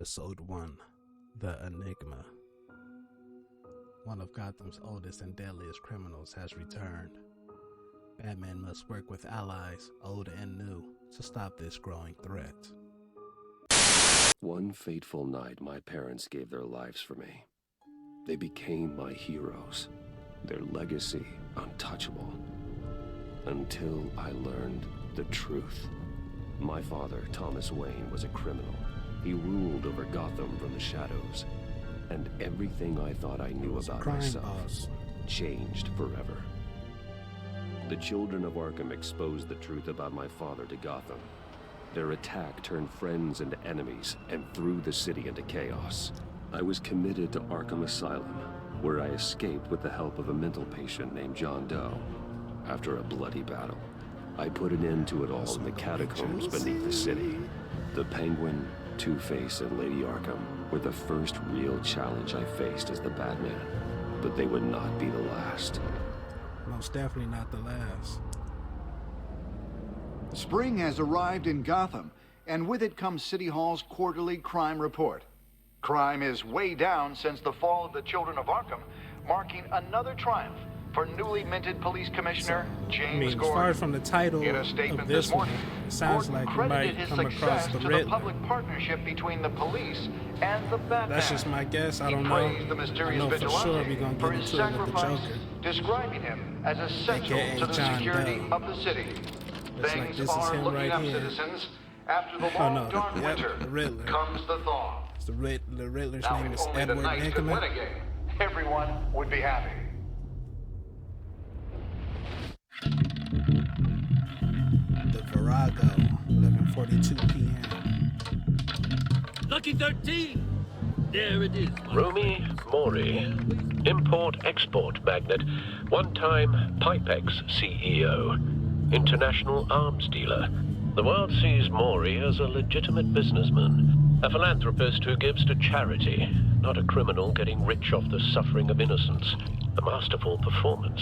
Episode 1, The Enigma. One of Gotham's oldest and deadliest criminals has returned. Batman must work with allies, old and new, to stop this growing threat. One fateful night, my parents gave their lives for me. They became my heroes, their legacy untouchable. Until I learned the truth. My father, Thomas Wayne, was a criminal. He ruled over Gotham from the shadows. And everything I thought I knew about myself changed forever. The children of Arkham exposed the truth about my father to Gotham. Their attack turned friends into enemies and threw the city into chaos. I was committed to Arkham Asylum, where I escaped with the help of a mental patient named John Doe. After a bloody battle, I put an end to it all in the catacombs beneath the city. The Penguin, Two-Face, and Lady Arkham were the first real challenge I faced as the Batman, but they would not be the last. Most definitely not the last. Spring has arrived in Gotham, and with it comes City Hall's quarterly crime report. Crime is way down since the fall of the Children of Arkham, marking another triumph for newly minted police commissioner James Gordon. As far as from the title in a statement of this morning, one, it sounds Gordon like you credited might his come across success the to Riddler. the public partnership between the police and the Batman. That's just my guess. I don't know. He praised the mysterious I know for vigilante sure we're gonna for get his into it with the sacrifice, Joker, describing him as essential AKA to the John security Doe. of the city. Looks like Things this is are him looking right up, here. citizens. After the Oh, long, no. dark Yep, winter the Riddler. comes the thaw. It's the Riddler's Now, name if is only the Edward knights could win Enigma. a game, everyone would be happy. The Virago, 11:42 p.m. Lucky 13! There it is. Romy Mori, import-export magnate, one-time Pipex CEO, international arms dealer. The world sees Mori as a legitimate businessman, a philanthropist who gives to charity, not a criminal getting rich off the suffering of innocence. A masterful performance.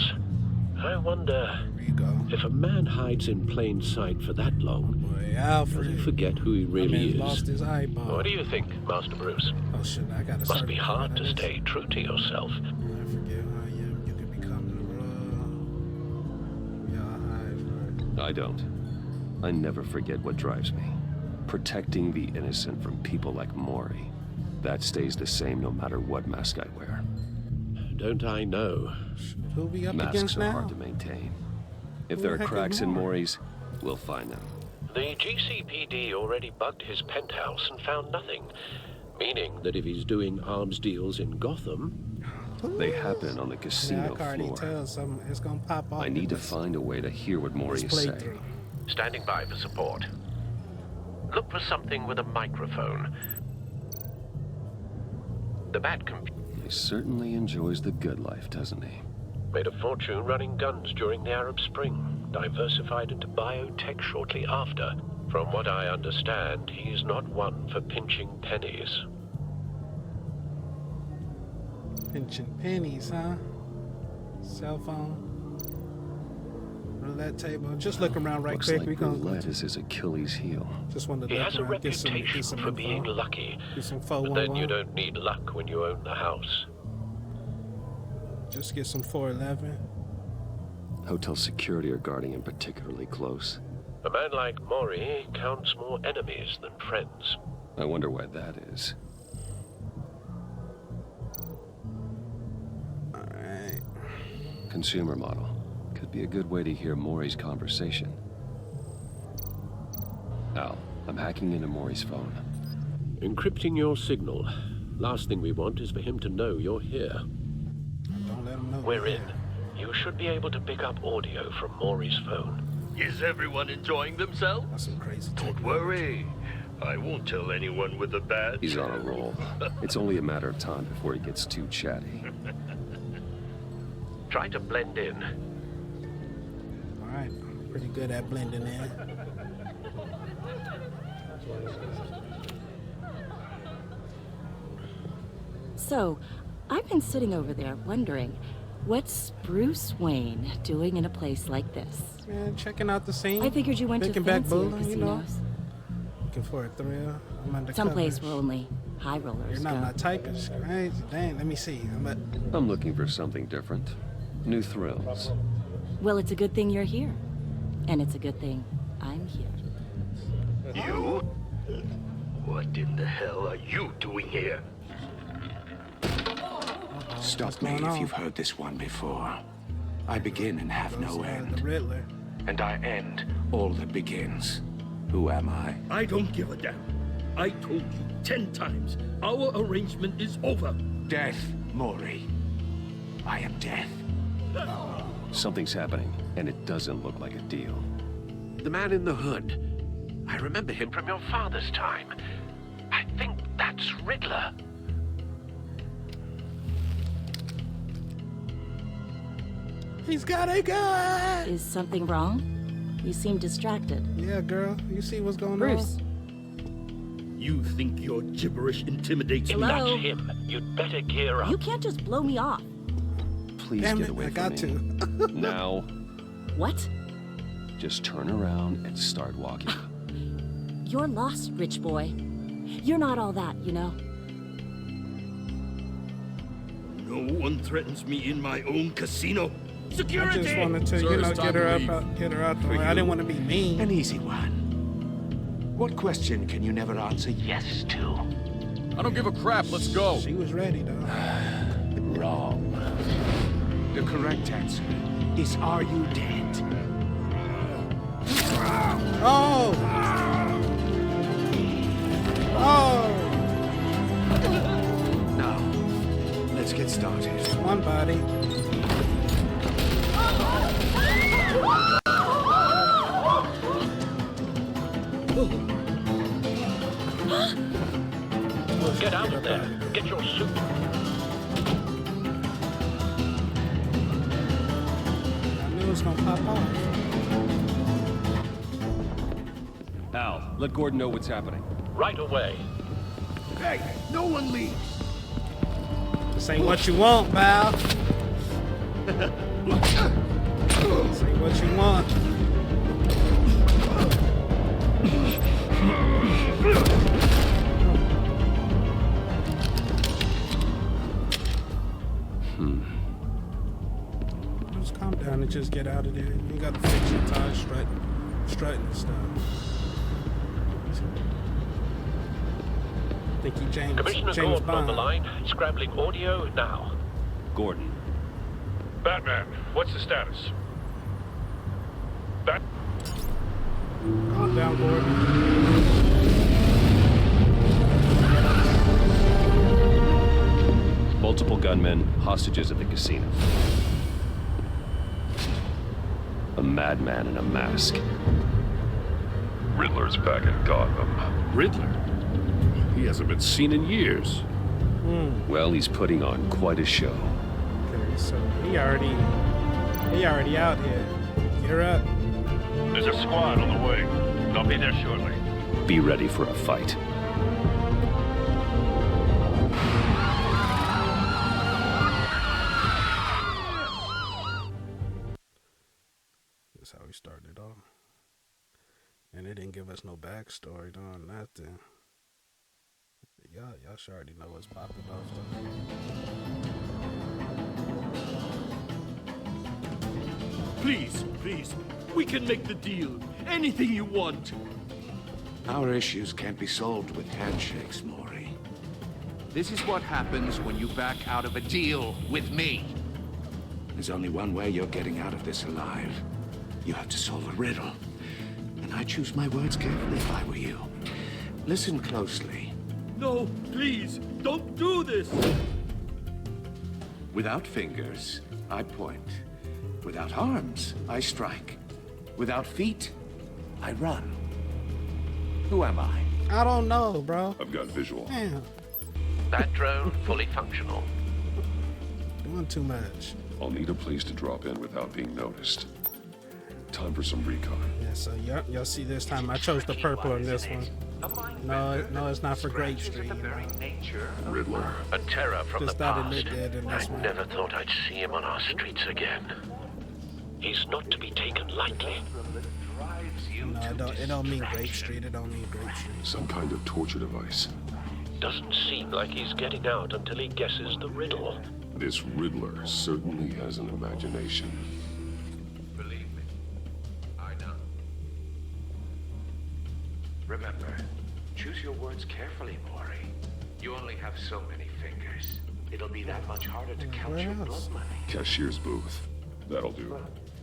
I wonder, There you go. if a man hides in plain sight for that long, Boy, does Alfred. he forget who he really lost is? his eyeball. What do you think, Master Bruce? Oh shit, I gotta Must be hard to stay true to yourself. I forget who I am. You can become the I don't. I never forget what drives me. Protecting the innocent from people like Mori. That stays the same no matter what mask I wear. Don't I know? Who we up Masks against are now? hard to maintain. If Who there the are heck is cracks in Mori? Mori's, we'll find them. The GCPD already bugged his penthouse and found nothing. Meaning that if he's doing arms deals in Gotham, they happen on the Yeah, I casino can already floor. tell something. It's gonna pop off. I need to find a way to hear what Mori is saying. playthrough. Standing by for support. Look for something with a microphone. The Batcomputer. He certainly enjoys the good life, doesn't he? Made a fortune running guns during the Arab Spring. Diversified into biotech shortly after. From what I understand, he's not one for pinching pennies. Pinching pennies, huh? Cell phone. Roulette table. Just look around right Looks quick. like We gonna roulette is his Achilles heel. just want to He look has a around, get reputation some for info. being lucky. Get some But then you 411. don't need luck when you own the house. Just get some 411. Hotel security are guarding him particularly close. A man like Mori counts more enemies than friends. I wonder why that is. All right. Consumer model. Could be a good way to hear Mori's conversation. Al, I'm hacking into Mori's phone. Encrypting your signal. Last thing we want is for him to know you're here. Don't let them know. We're in. You should be able to pick up audio from Mori's phone. Is everyone enjoying themselves? That's some crazy. Don't worry. I won't tell anyone with a badge. He's on a roll. It's only a matter of time before he gets too chatty. Try to blend in. All right. Pretty good at blending in. So, I've been sitting over there wondering, what's Bruce Wayne doing in a place like this? Man, checking out the scene. I figured you went to Picking back fancier bowling, you know. casinos. Looking for a thrill. I'm undercover. Someplace where only high rollers You're not go. my type. It's crazy. Dang, let me see. I'm looking for something different. New thrills. Well, it's a good thing you're here. And it's a good thing I'm here. You? What in the hell are you doing here? Stop me if you've heard this one before. I begin and have no The end. Riddler. And I end all that begins. Who am I? I don't give a damn. I told you 10 times. Our arrangement is over. Death, Maury. I am death. Something's happening, and it doesn't look like a deal. The man in the hood. I remember him from your father's time. I think that's Riddler. He's got a gun! Is something wrong? You seem distracted. Yeah, girl. You see what's going Bruce. on? You think your gibberish intimidates me? Hello? That's him. You'd better gear up. You can't just blow me off. Please Damn get it, away I from got me. to. Now, What? just turn around and start walking. You're lost, rich boy. You're not all that, you know. No one threatens me in my own casino. I Security! just wanted to, Sir, you know, it's time get to her leave. up, get her out the For way. I you. didn't want to be mean. An easy one. What question can you never answer yes to? I don't give a crap. Let's go. She was ready, though. Wrong. The correct answer is, are you dead? Oh! Oh! Now, let's get started. One body. Get out of there. Get your suit. I knew it was gonna pop off. Al, let Gordon know what's happening. Right away. Hey, no one leaves. This ain't what you want, pal. This ain't what you want. Just calm down and just get out of there. You got to fix your tie, strutting and stuff. Think you Commissioner James Gordon on the Bond. line. Scrambling audio now. Gordon, Batman, what's the status? Calm down, Gordon. multiple gunmen, hostages at the casino. A madman in a mask. Riddler's back in Gotham. Riddler? He hasn't been seen in years. Well, he's putting on quite a show. Okay, so he already out here. You're up. There's a squad on the way. They'll be there shortly. Be ready for a fight. That's how we started off. And they didn't give us no backstory on nothing. Y'all sure already know what's popping off though. Please, we can make the deal. Anything you want. Our issues can't be solved with handshakes, Maury. This is what happens when you back out of a deal with me. There's only one way you're getting out of this alive. You have to solve a riddle. And I choose my words carefully if I were you. Listen closely. No, please, don't do this. Without fingers, I point. Without arms, I strike. Without feet, I run. Who am I? I don't know, bro. I've got visual. Damn, That drone fully functional. doing too much. I'll need a place to drop in without being noticed. Time for some recon. Yeah, so y'all see this time I chose the purple in this one. No, it's not for Grape Street. You know. Riddler. A terror from Just the thought it past. looked good in this I one. never thought I'd see him on our streets again. He's not to be taken lightly. No, it don't mean Grape Street. It don't mean Grape Street. Some kind of torture device. Doesn't seem like he's getting out until he guesses the riddle. This Riddler certainly has an imagination. Believe me, I know. Remember, choose your words carefully, Maury. You only have so many fingers. It'll be that much harder to count your blood money. Cashier's booth. That'll do.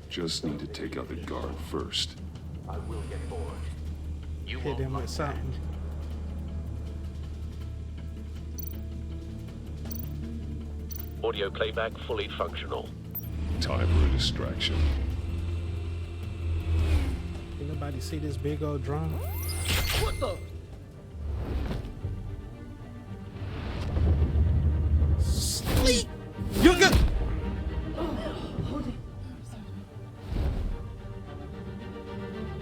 Just need to take out the guard first. I will get bored. You Hit him with something. Audio playback fully functional. Time for a distraction. Can nobody see this big old drum? What the? Sleep! You good?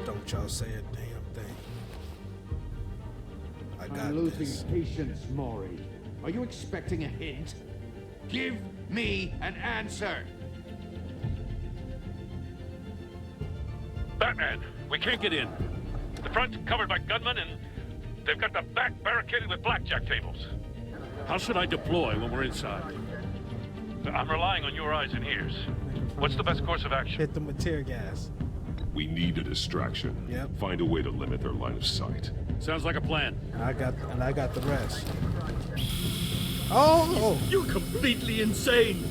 Don't y'all say a damn thing. I got I'm losing this. patience, Maury. Are you expecting a hint? Give me an answer. Batman, we can't get in. The front's covered by gunmen, and they've got the back barricaded with blackjack tables. How should I deploy when we're inside? I'm relying on your eyes and ears. What's the best course of action? Hit them with tear gas. We need a distraction. Yep. Find a way to limit their line of sight. Sounds like a plan. And I got the rest. Oh! You're completely insane.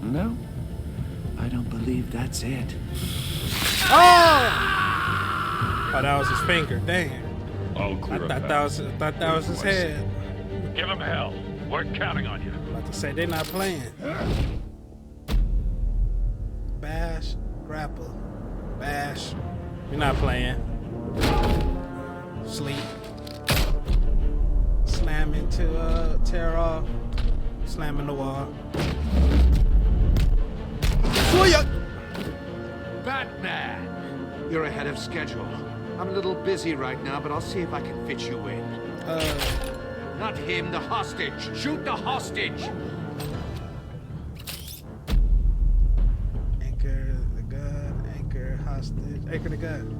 No, I don't believe that's it. Oh! Oh, that was his finger. Damn. I'll clear I thought that was his head. Give him hell. We're counting on you. About to say they're not playing. Bash, grapple, bash. You're not playing. Sleep. Slam into tear off. Slam in the wall. Batman! You're ahead of schedule. I'm a little busy right now, but I'll see if I can fit you in. Not him, the hostage. Shoot the hostage! Anchor the gun, anchor hostage, anchor the gun.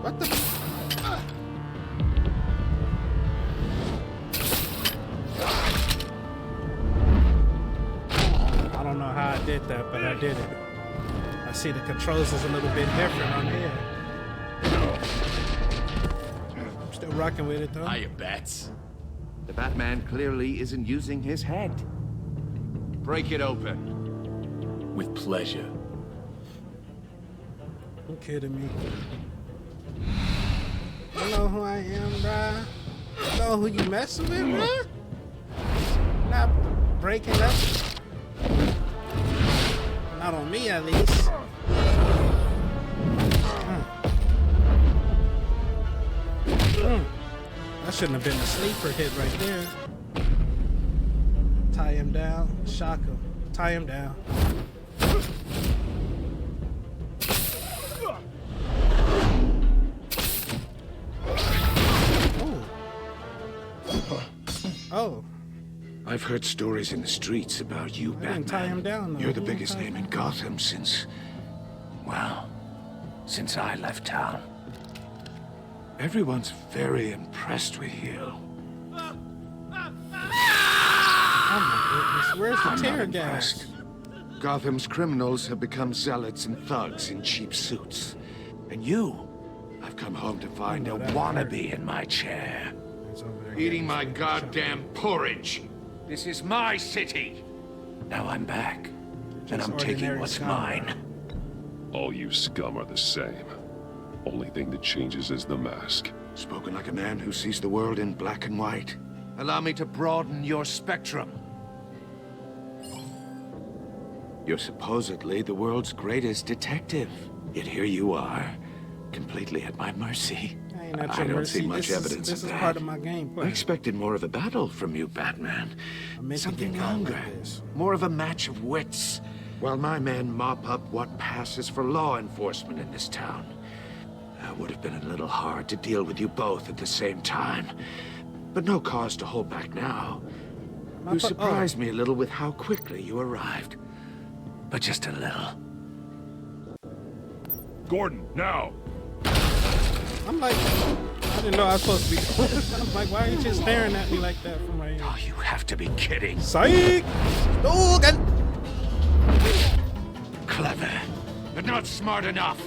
What the? I don't know how I did that, but I did it. I see the controls is a little bit different on here. I'm still rocking with it though. Hiya, Bats. The Batman clearly isn't using his head. Break it open. With pleasure. You kidding me? You know who I am, bruh? You know who you messing with, bruh? Not breaking up. Not on me, at least. That shouldn't have been a sleeper hit right there. Tie him down, shock him, tie him down. Oh. I've heard stories in the streets about you, Batman. Tie him down, though. You're the biggest name in Gotham since, well, since I left town. Everyone's very impressed with you. Oh my goodness, where's the tear gas? Gotham's criminals have become zealots and thugs in cheap suits. And you, I've come home to find a wannabe in my chair. Eating my goddamn porridge. This is my city. Now I'm back, and I'm taking what's mine. All you scum are the same. Only thing that changes is the mask. Spoken like a man who sees the world in black and white. Allow me to broaden your spectrum. You're supposedly the world's greatest detective. Yet here you are, completely at my mercy. I don't see much evidence of that. This is part of my gameplay. I expected more of a battle from you, Batman. Something longer. More of a match of wits. While my men mop up what passes for law enforcement in this town. It would have been a little hard to deal with you both at the same time. But no cause to hold back now. You surprised me a little with how quickly you arrived. But just a little. Gordon, now! I'm like, I didn't know I was supposed to be. I'm like, why are you just staring at me like that from right here? Oh, you have to be kidding. Psych! Logan! Clever, but not smart enough.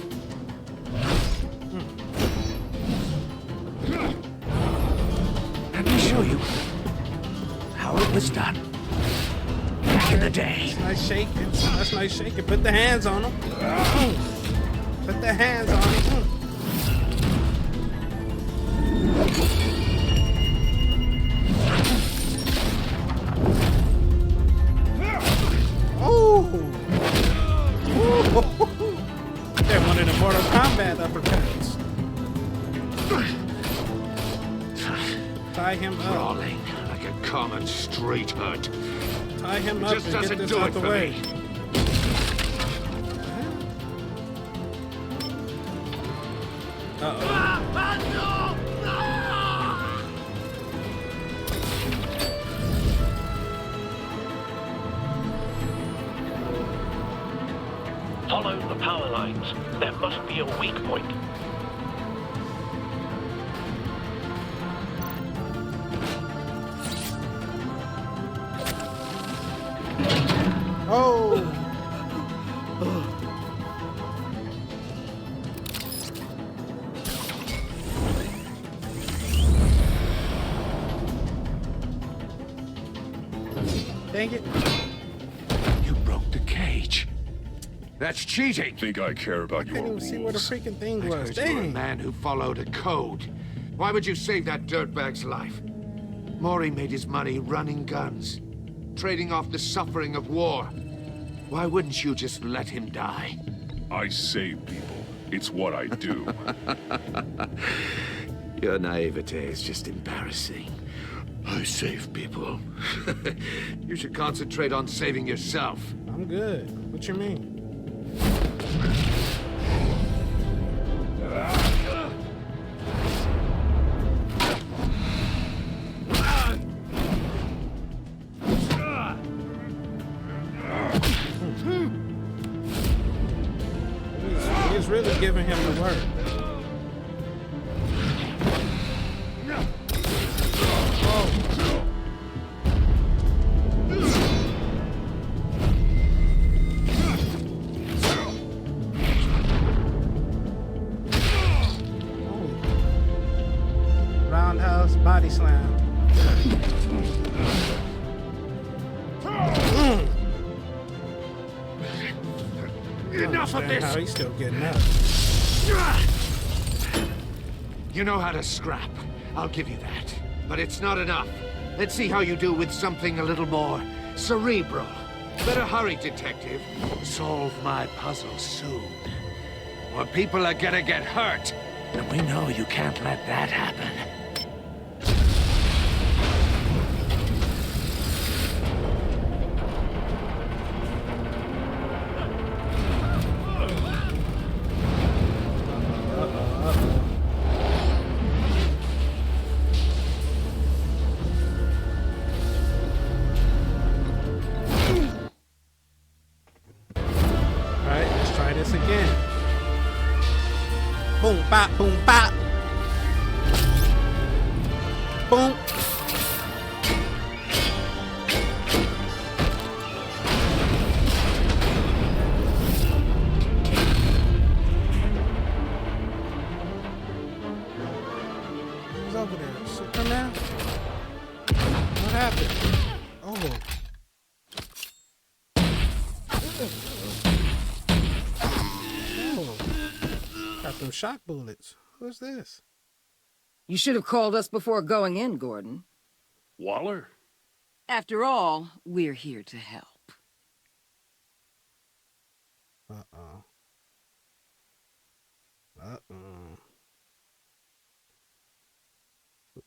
Let me show you how it was done back in the day. That's nice shaking. That's nice shaking. Put the hands on him. Put the hands on him. Oh! They're one of the Mortal Kombat uppercuts. Tie him up. Crawling like a common street hood. Tie him up Just and get doesn't this do out it the for way. me. Uh-oh. Follow the power lines. There must be a weak point. Oh! Dang it. You broke the cage. That's cheating. Think I care about I your couldn't even rules? see where the freaking thing I was. heard you were a Dang. man who followed a code. Why would you save that dirtbag's life? Maury made his money running guns, trading off the suffering of war. Why wouldn't you just let him die? I save people. It's what I do. Your naivete is just embarrassing. I save people. You should concentrate on saving yourself. I'm good. What you mean? He's really giving him the work. Roundhouse body slam. Enough of this! How he's still getting up. You know how to scrap. I'll give you that. But it's not enough. Let's see how you do with something a little more cerebral. Better hurry, detective. Solve my puzzle soon. Or people are gonna get hurt. And we know you can't let that happen. Alright, let's try this again. Boom, bop, boom, bop. Boom. Who's over there? Superman? What happened? Oh. Got them shock bullets. Who's this? You should have called us before going in, Gordon. Waller? After all, we're here to help. Uh-oh. Uh-oh.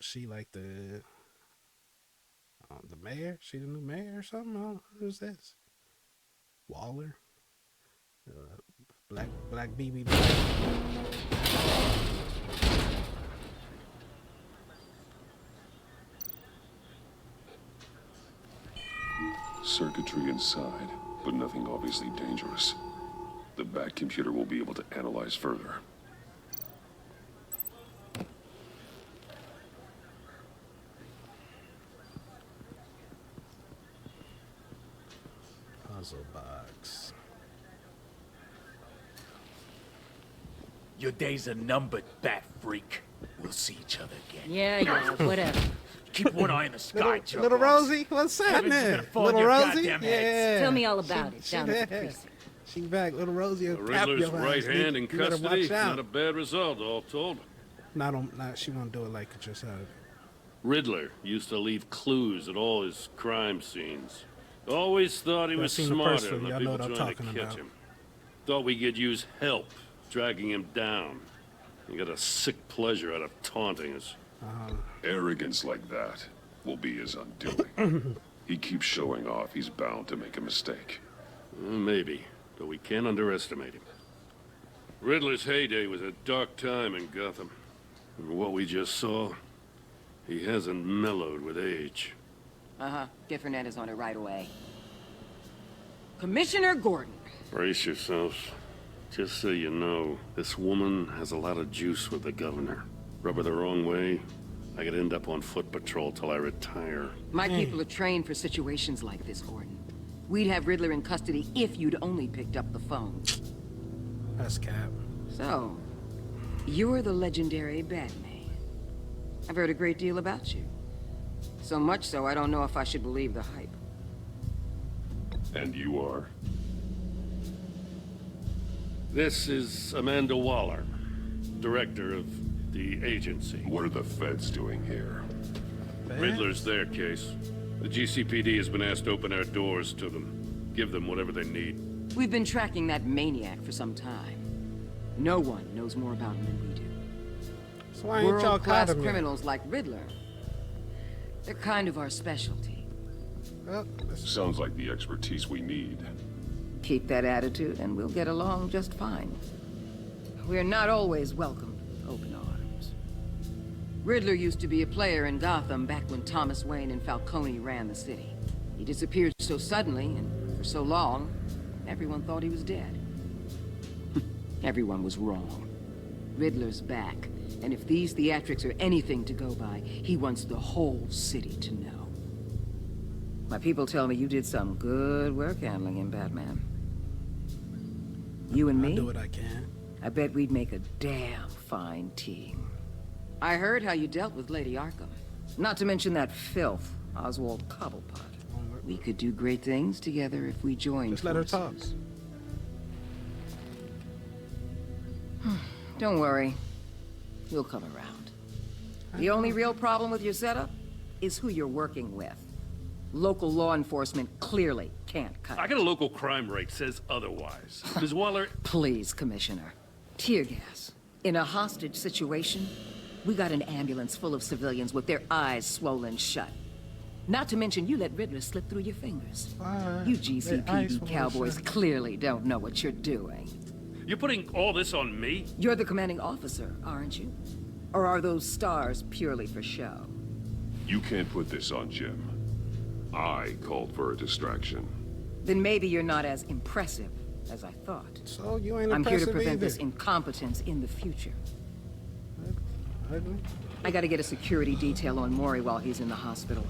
She like the mayor? She the new mayor or something? I don't know. Who's this? Waller? Black BB. Circuitry inside, but nothing obviously dangerous. The back computer will be able to analyze further. Puzzle box. Your days are numbered, bat freak. We'll see each other again. Yeah, whatever. Keep one eye in the sky, Chuck. Little Rosie, what's happening? Little Rosie, yeah. Tell me all about it down at the precinct. She back, Little Rosie. Riddler's right hand in custody. Not a bad result, all told. She won't do it like it just happened. Riddler used to leave clues at all his crime scenes. Always thought he was smarter than the people trying to catch him. Thought we could use help dragging him down. He got a sick pleasure out of taunting us. Arrogance like that will be his undoing. He keeps showing off, he's bound to make a mistake. Maybe, but we can't underestimate him. Riddler's heyday was a dark time in Gotham. And what we just saw, he hasn't mellowed with age. Get Fernandez on it right away. Commissioner Gordon. Brace yourselves. Just so you know, this woman has a lot of juice with the governor. Rub her the wrong way, I could end up on foot patrol till I retire. My people are trained for situations like this, Gordon. We'd have Riddler in custody if you'd only picked up the phone. That's cap. So, you're the legendary Batman. I've heard a great deal about you. So much so, I don't know if I should believe the hype. And you are? This is Amanda Waller, director of the agency. What are the feds doing here? Riddler's their case. The GCPD has been asked to open our doors to them. Give them whatever they need. We've been tracking that maniac for some time. No one knows more about him than we do. So why ain't y'all world-class criminals like Riddler. They're kind of our specialty. Sounds like the expertise we need. Keep that attitude and we'll get along just fine. We're not always welcomed with open arms. Riddler used to be a player in Gotham back when Thomas Wayne and Falcone ran the city. He disappeared so suddenly and for so long, everyone thought he was dead. Everyone was wrong. Riddler's back, and if these theatrics are anything to go by, he wants the whole city to know. My people tell me you did some good work handling him, Batman. You and me? I'll do what I can. I bet we'd make a damn fine team. I heard how you dealt with Lady Arkham. Not to mention that filth, Oswald Cobblepot. We could do great things together if we joined Just let her talk. Don't worry. We'll come around. The only real problem with your setup is who you're working with. Local law enforcement clearly can't cut it. I got a local crime rate says otherwise. Ms. Waller... Please, Commissioner. Tear gas. In a hostage situation, we got an ambulance full of civilians with their eyes swollen shut. Not to mention you let Riddler slip through your fingers. You GCPD cowboys clearly don't know what you're doing. You're putting all this on me? You're the commanding officer, aren't you? Or are those stars purely for show? You can't put this on Jim. I called for a distraction. Then maybe you're not as impressive as I thought. So you ain't I'm here to prevent either. this incompetence in the future. I gotta get a security detail on Maury while he's in the hospital.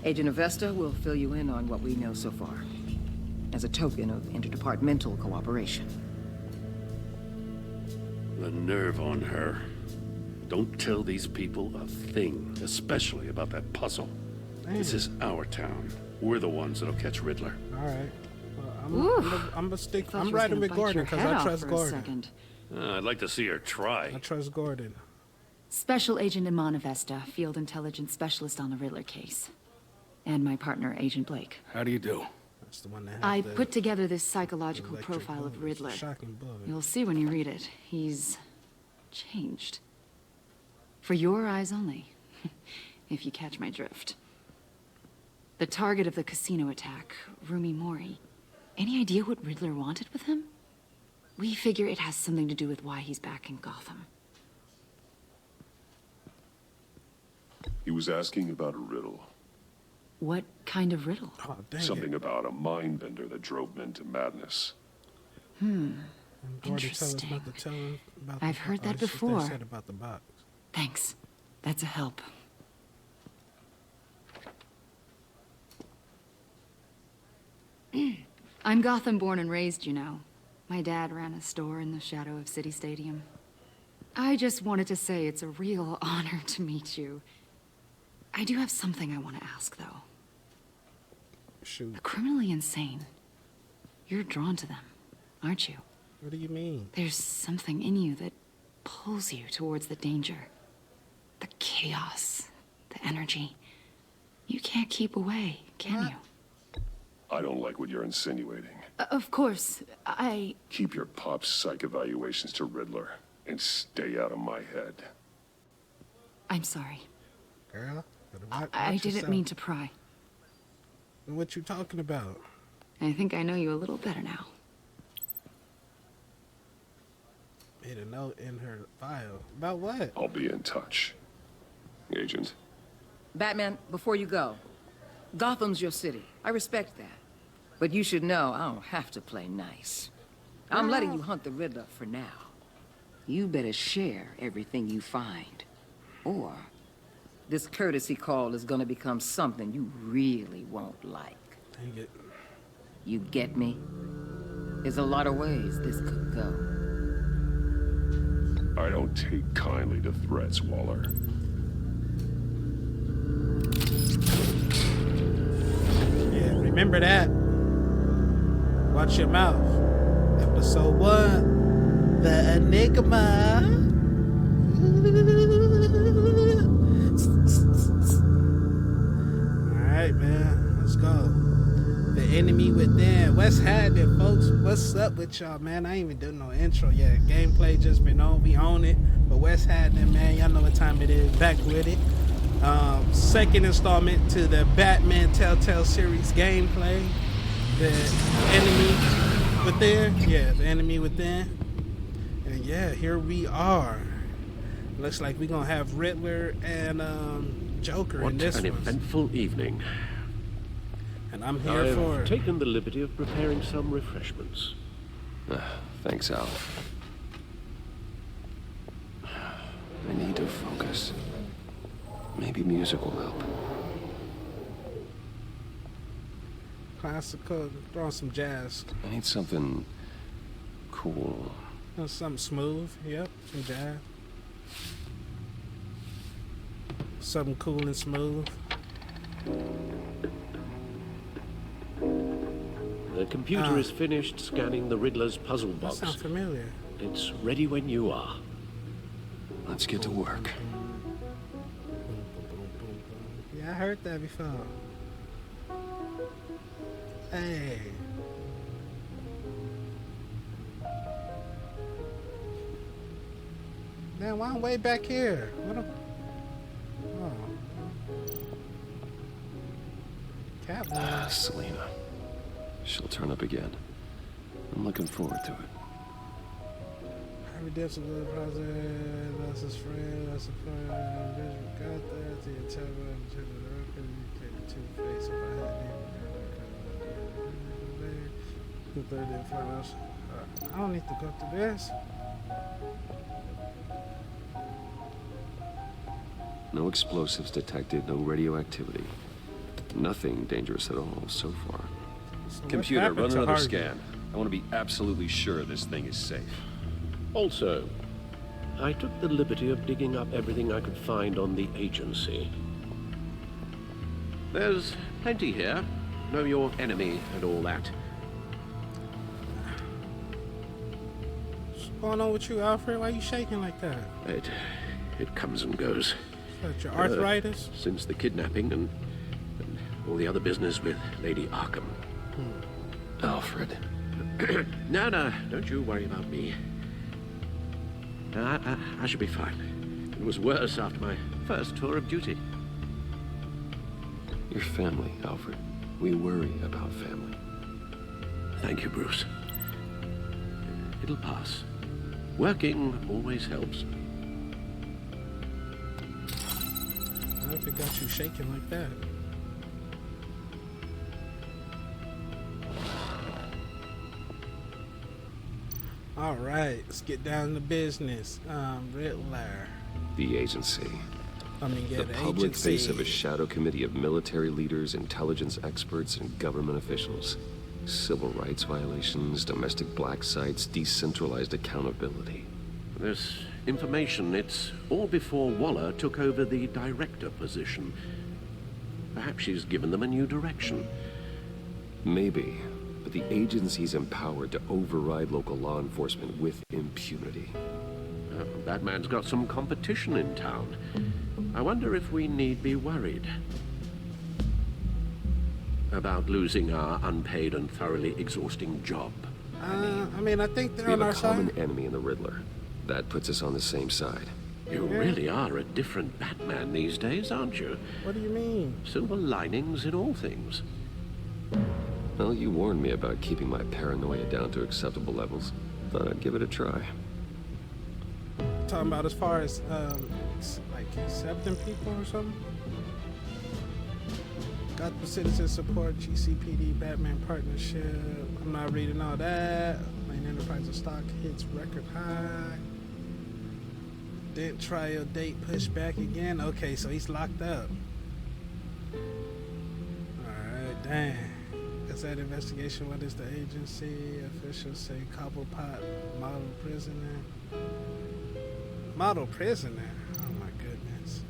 Agent Avesta will fill you in on what we know so far, as a token of interdepartmental cooperation. The nerve on her. Don't tell these people a thing, especially about that puzzle. Damn. This is our town. We're the ones that'll catch Riddler. All right. Well, I'm gonna stick. I'm riding with Gordon because I trust Gordon. I'd like to see her try. I trust Gordon. Special Agent Iman Avesta, Field Intelligence Specialist on the Riddler case. And my partner, Agent Blake. How do you do? That's the one that I put together this psychological profile of Riddler. Shocking bullet. You'll see when you read it. He's changed. For your eyes only, if you catch my drift. The target of the casino attack, Rumi Mori. Any idea what Riddler wanted with him? We figure it has something to do with why he's back in Gotham. He was asking about a riddle. What kind of riddle? Oh, Something about a mind bender that drove men to madness. And Gordy told us Interesting. not to tell him about I've heard that before. They said about the box. Thanks. That's a help. I'm Gotham born and raised, you know. My dad ran a store in the shadow of City Stadium. I just wanted to say it's a real honor to meet you. I do have something I want to ask, though. Shoot. The criminally insane. You're drawn to them, aren't you? What do you mean? There's something in you that pulls you towards the danger. The chaos, the energy. You can't keep away, can you? I don't like what you're insinuating. Of course, Keep your pop psych evaluations to Riddler and stay out of my head. I'm sorry. Girl, I didn't mean to pry. What you talking about? I think I know you a little better now. Made a note in her file. About what? I'll be in touch. Agent. Batman, before you go, Gotham's your city. I respect that. But you should know I don't have to play nice. I'm letting you hunt the Riddler for now. You better share everything you find. Or this courtesy call is gonna become something you really won't like. Dang it. You get me? There's a lot of ways this could go. I don't take kindly to threats, Waller. Yeah, remember that. Watch your mouth. Episode 1. The Enigma. Alright, man. Let's go. The enemy within. What's happening, folks? What's up with y'all, man? I ain't even doing no intro yet. Gameplay just been on. We own it. But what's happening, man? Y'all know what time it is. Back with it. Second installment to the Batman Telltale series gameplay. The enemy within. Yeah, the enemy within. And yeah, here we are. Looks like we're gonna have Riddler and Joker in this one. What an eventful evening. And I'm here for I've taken the liberty of preparing some refreshments. Thanks, Al. I need to focus. Maybe music will help. classical, throw on some jazz. I need something cool. Something smooth, yep, some jazz. Something cool and smooth. The computer is finished scanning the Riddler's puzzle box. That sounds familiar. It's ready when you are. Let's get to work. Yeah, I heard that before. Hey. Man, why I'm way back here? What a... Oh. Catwoman. Selena. She'll turn up again. I'm looking forward to it. Harvey Demp's a little positive, lost his friend, lost a friend, got that, the entire world, the two-face, if I had I don't need to go through this. No explosives detected, no radioactivity. Nothing dangerous at all so far. So Computer, run another scan. I want to be absolutely sure this thing is safe. Also, I took the liberty of digging up everything I could find on the agency. There's plenty here. Know your enemy and all that. What's going on with you, Alfred? Why are you shaking like that? It comes and goes. Is that your arthritis? Since the kidnapping and all the other business with Lady Arkham. Alfred. No, don't you worry about me. I should be fine. It was worse after my first tour of duty. Your family, Alfred. We worry about family. Thank you, Bruce. It'll pass. Working always helps. I don't think got you shaking like that. All right, let's get down to business. Riddler. The agency. The public agency. face of a shadow committee of military leaders, intelligence experts, and government officials. Civil rights violations, domestic black sites, decentralized accountability. This information, it's all before Waller took over the director position. Perhaps she's given them a new direction. Maybe, but the agency's empowered to override local law enforcement with impunity. Batman's got some competition in town. I wonder if we need be worried about losing our unpaid and thoroughly exhausting job. I think they're we on have our a common side. enemy in the Riddler. That puts us on the same side. You really are a different Batman these days, aren't you? What do you mean? Silver linings in all things. Well, you warned me about keeping my paranoia down to acceptable levels. Thought I'd give it a try. Talking about as far as like accepting people or something. Got the citizen support, GCPD, Batman partnership. I'm not reading all that. Main enterprise of stock hits record high. Dent trial date pushed back again. Okay, so he's locked up. Alright, dang. Is that investigation? What is the agency? Officials say Cobblepot model prisoner. Model prisoner? Oh my goodness.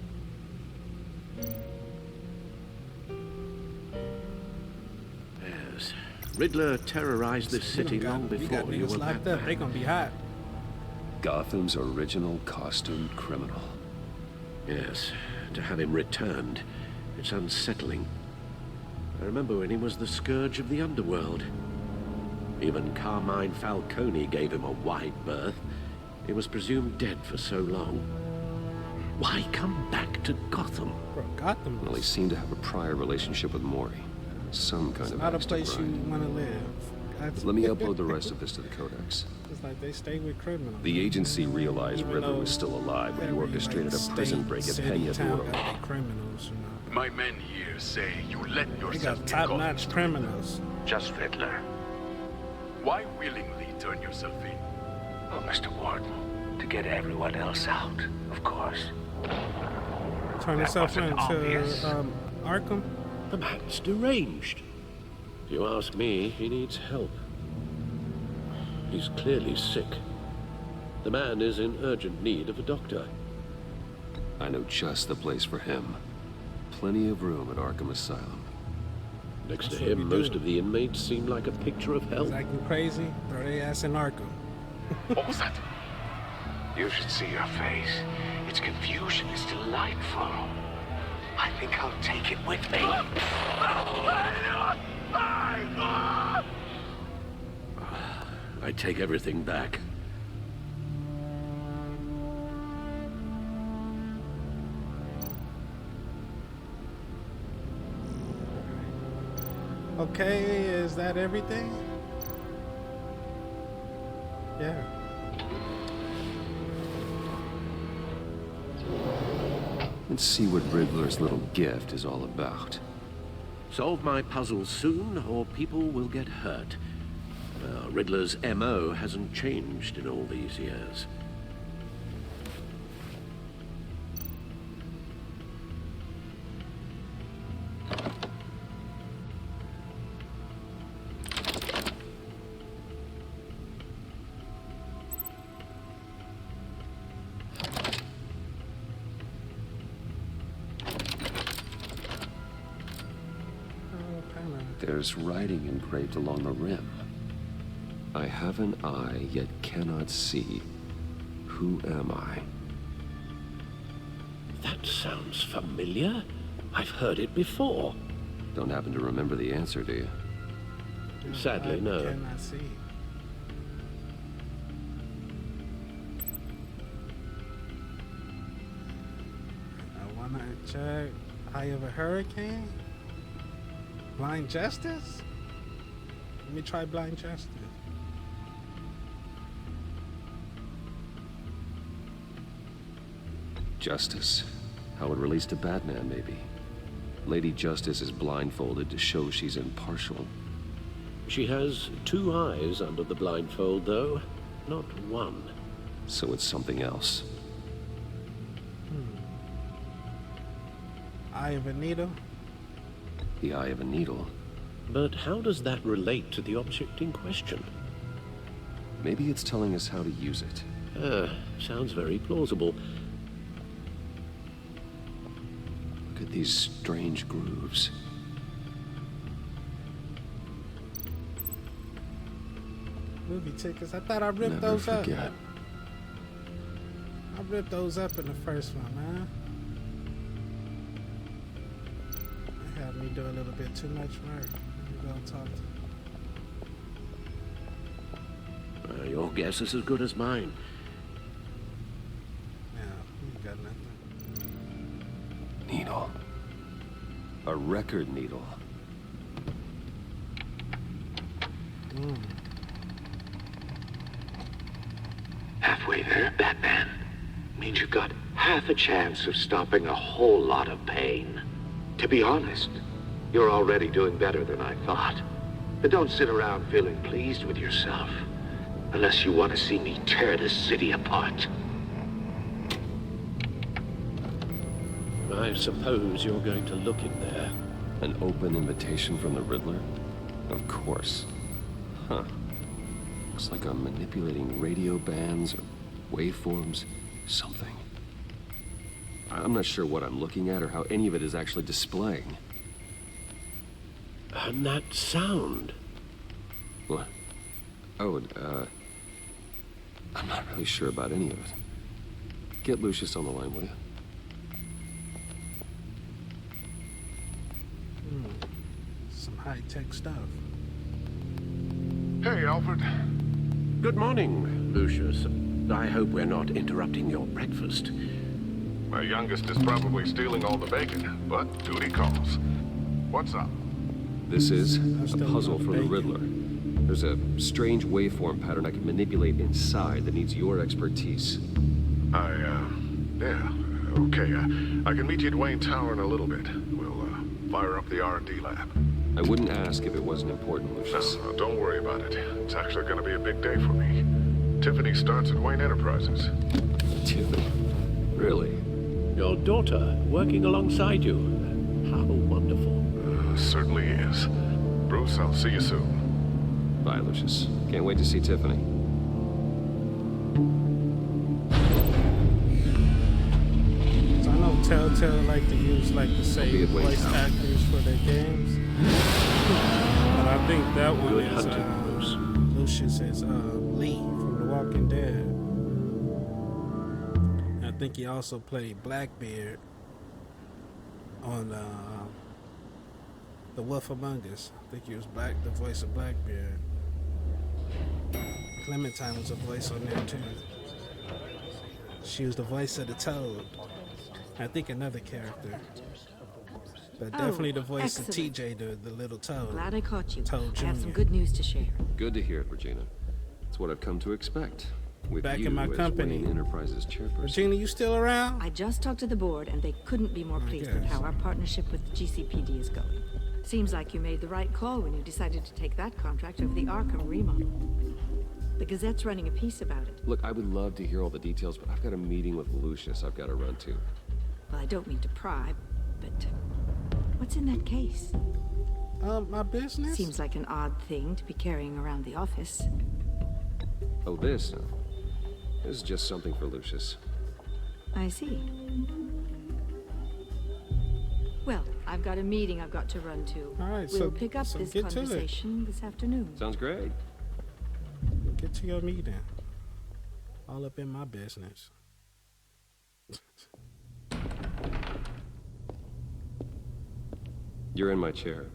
Yes. Riddler terrorized this city long before you were locked Batman. up. They gonna be hot. Gotham's original costumed criminal. Yes, to have him returned, it's unsettling. I remember when he was the scourge of the underworld. Even Carmine Falcone gave him a wide berth. He was presumed dead for so long. Why come back to Gotham? Bro, Gotham. Well, he seemed to have a prior relationship with Maury. Some kind of Not a axe to place you grind. want to live. Let me upload the rest of this to the Codex. It's like they stay with criminals. The agency realized Even Riddler though was still alive when he every, orchestrated a prison break at city, Peña town Duro. got their criminals, you know. My men here say you let They yourself got be top-notch caught. criminals. Just Riddler. Why willingly turn yourself in? Oh, Mr. Warden, to get everyone else out, of course. Turn That yourself wasn't into obvious. Arkham. The man's deranged. If you ask me, he needs help. He's clearly sick. The man is in urgent need of a doctor. I know just the place for him. Plenty of room at Arkham Asylum. Next That's to what him, we most do. of the inmates seem like a picture of hell. He's acting crazy. Throw their ass in Arkham. What was that? You should see your face. Its confusion is delightful. I think I'll take it with me. I take everything back. Okay, is that everything? Yeah. Let's see what Riddler's little gift is all about. Solve my puzzles soon, or people will get hurt. Riddler's MO hasn't changed in all these years. There's writing engraved along the rim. I have an eye, yet cannot see. Who am I? That sounds familiar. I've heard it before. Don't happen to remember the answer, do you? Sadly, no. I cannot see. I wanna check Eye of a Hurricane? Blind Justice? Let me try Blind Justice. Justice. How it relates to Batman, maybe. Lady Justice is blindfolded to show she's impartial. She has two eyes under the blindfold, though. not one. So it's something else. Eye of a needle? The eye of a needle. But how does that relate to the object in question? Maybe it's telling us how to use it. Sounds very plausible. Look at these strange grooves. Movie tickets. I thought I ripped Never those forget. up. I ripped those up in the first one, man. They had me do a little bit too much work. Let me go talk to Your guess is as good as mine. Yeah, you got nothing. Needle. A record needle. Halfway there, Batman. Means you've got half a chance of stopping a whole lot of pain. To be honest, you're already doing better than I thought. But don't sit around feeling pleased with yourself. Unless you want to see me tear this city apart. I suppose you're going to look in there. An open invitation from the Riddler? Of course. Huh. Looks like I'm manipulating radio bands or waveforms. Something. I'm not sure what I'm looking at or how any of it is actually displaying. And that sound. What? Oh, I'm not really sure about any of it. Get Lucius on the line, will you? Some high-tech stuff. Hey, Alfred. Good morning, Lucius. I hope we're not interrupting your breakfast. My youngest is probably stealing all the bacon, but duty calls. What's up? This is a puzzle from the Riddler. There's a strange waveform pattern I can manipulate inside that needs your expertise. Yeah, okay. I can meet you at Wayne Tower in a little bit. We'll, fire up the R&D lab. I wouldn't ask if it wasn't important, Lucius. No, don't worry about it. It's actually gonna be a big day for me. Tiffany starts at Wayne Enterprises. Tiffany? Really? Your daughter working alongside you. How wonderful. Certainly is. Bruce, I'll see you soon. Bye, Lucius. Can't wait to see Tiffany. So I know Telltale like to use like the same voice actors for their games. But I think that one Good is hunting, Bruce. Lucius is Lee from The Walking Dead. And I think he also played Blackbeard on The Wolf Among Us. I think he was the voice of Blackbeard. Clementine was a voice on there too. She was the voice of the Toad. I think another character. But definitely the voice of TJ, the little Toad. Glad I caught you. Toad Jr. I have some good news to share. Good to hear it, Regina. It's what I've come to expect. With Back you in my as company. Wayne Enterprises chairperson. Regina, you still around? I just talked to the board, and they couldn't be more pleased with how our partnership with GCPD is going. Seems like you made the right call when you decided to take that contract over the Arkham remodel. The Gazette's running a piece about it. Look, I would love to hear all the details, but I've got a meeting with Lucius I've got to run to. Well, I don't mean to pry, but what's in that case? My business? Seems like an odd thing to be carrying around the office. Oh, this? This is just something for Lucius. I see. Well, I've got a meeting I've got to run to. All right, we'll pick up this get to it. conversation this afternoon. Sounds great. Get to your meeting. All up in my business. You're in my chair.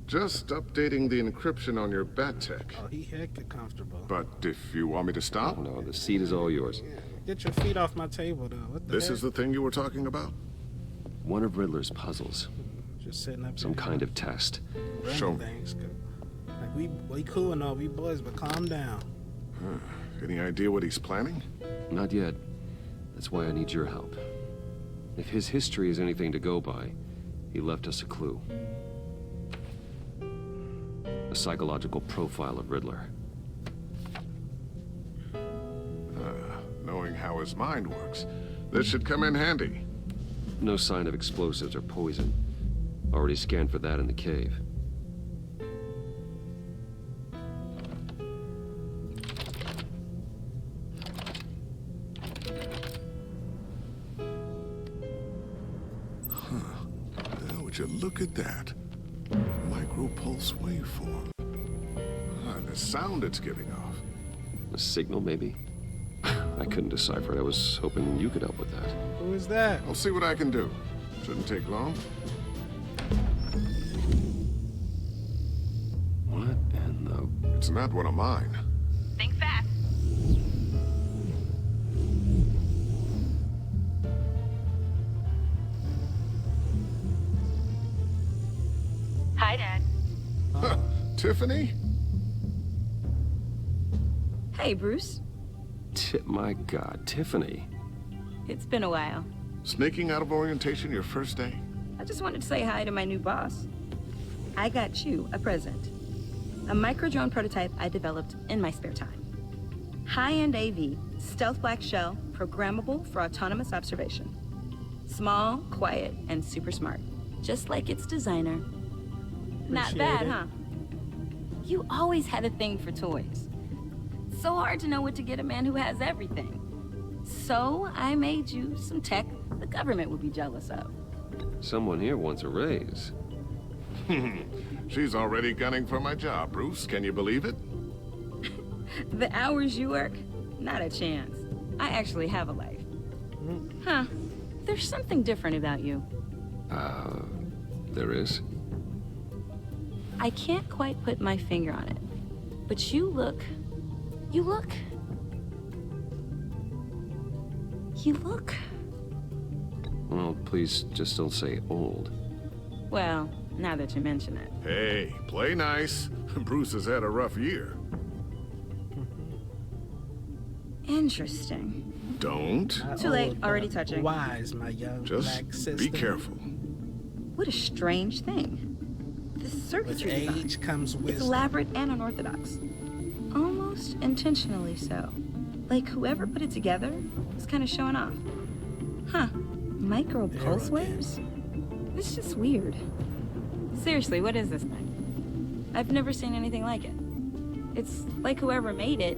Just updating the encryption on your Bat-Tech. Oh, he hecka comfortable. But if you want me to stop? Oh, no, the seat is all yours. Get your feet off my table, though. What the This heck? is the thing you were talking about? One of Riddler's puzzles. Just sitting up Some here. kind of test. Show me. Things. Like, we cool and all, we boys, but calm down. Any idea what he's planning? Not yet. That's why I need your help. If his history is anything to go by, he left us a clue. A psychological profile of Riddler. how his mind works. This should come in handy. No sign of explosives or poison. Already scanned for that in the cave. Well, would you look at that? Micropulse waveform. The sound it's giving off. A signal, maybe? I couldn't decipher it. I was hoping you could help with that. Who is that? I'll see what I can do. Shouldn't take long. What in the... It's not one of mine. Think fast. Hi, Dad. Tiffany? Hey, Bruce. My God, Tiffany. It's been a while. Sneaking out of orientation your first day? I just wanted to say hi to my new boss. I got you a present. A micro-drone prototype I developed in my spare time. High-end AV, stealth black shell, programmable for autonomous observation. Small, quiet, and super smart. Just like its designer. Not bad, huh? You always had a thing for toys. So hard to know what to get a man who has everything. So I made you some tech the government would be jealous of. Someone here wants a raise. She's already gunning for my job, Bruce. Can you believe it? The hours you work? Not a chance. I actually have a life. Huh. There's something different about you. There is? I can't quite put my finger on it. But you look... Well, please just don't say old. Well, now that you mention it. Hey, play nice. Bruce has had a rough year. Interesting. Don't. Too late, already touching. Wise, my young Just black sister. be careful. What a strange thing. The circuitry With design. age comes It's wisdom. elaborate and unorthodox. Almost intentionally so. Like whoever put it together was kind of showing off. Huh. Micro pulse waves? It's just weird. Seriously, what is this thing? I've never seen anything like it. It's like whoever made it.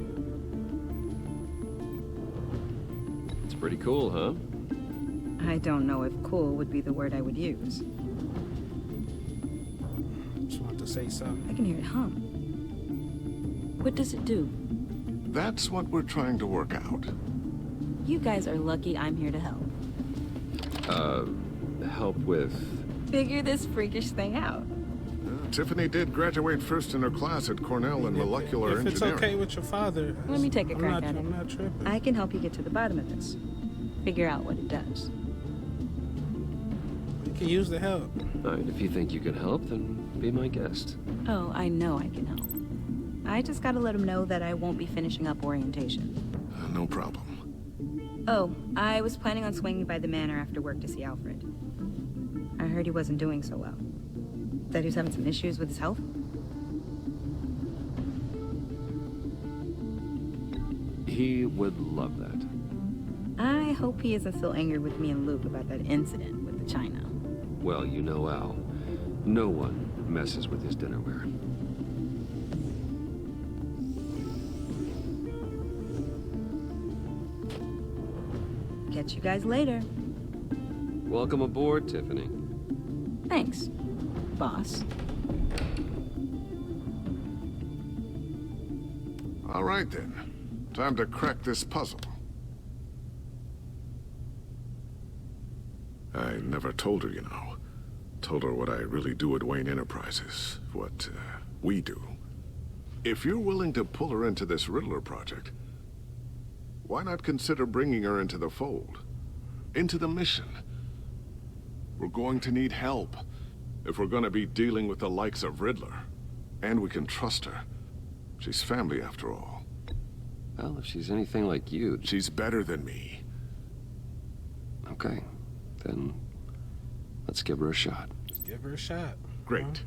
It's pretty cool, huh? I don't know if cool would be the word I would use. Just want to say something. I can hear it hum. What does it do? That's what we're trying to work out. You guys are lucky I'm here to help. Help with... Figure this freakish thing out. Tiffany did graduate first in her class at Cornell in molecular If it's engineering. okay with your father. Let me take a crack at it. I'm not tripping. I can help you get to the bottom of this. Figure out what it does. You can use the help. All right, if you think you can help, then be my guest. Oh, I know I can help. I just gotta let him know that I won't be finishing up orientation. No problem. Oh, I was planning on swinging by the manor after work to see Alfred. I heard he wasn't doing so well. That he was having some issues with his health. He would love that. I hope he isn't still angry with me and Luke about that incident with the china. Well, you know Al. No one messes with his dinnerware. Catch you guys later. Welcome aboard, Tiffany. Thanks, boss. All right, then. Time to crack this puzzle. I never told her, you know. Told her what I really do at Wayne Enterprises. What, we do. If you're willing to pull her into this Riddler project, why not consider bringing her into the fold? Into the mission? We're going to need help if we're going to be dealing with the likes of Riddler. And we can trust her. She's family, after all. Well, if she's anything like you... She's better than me. Okay. Then let's give her a shot. Just give her a shot. Great.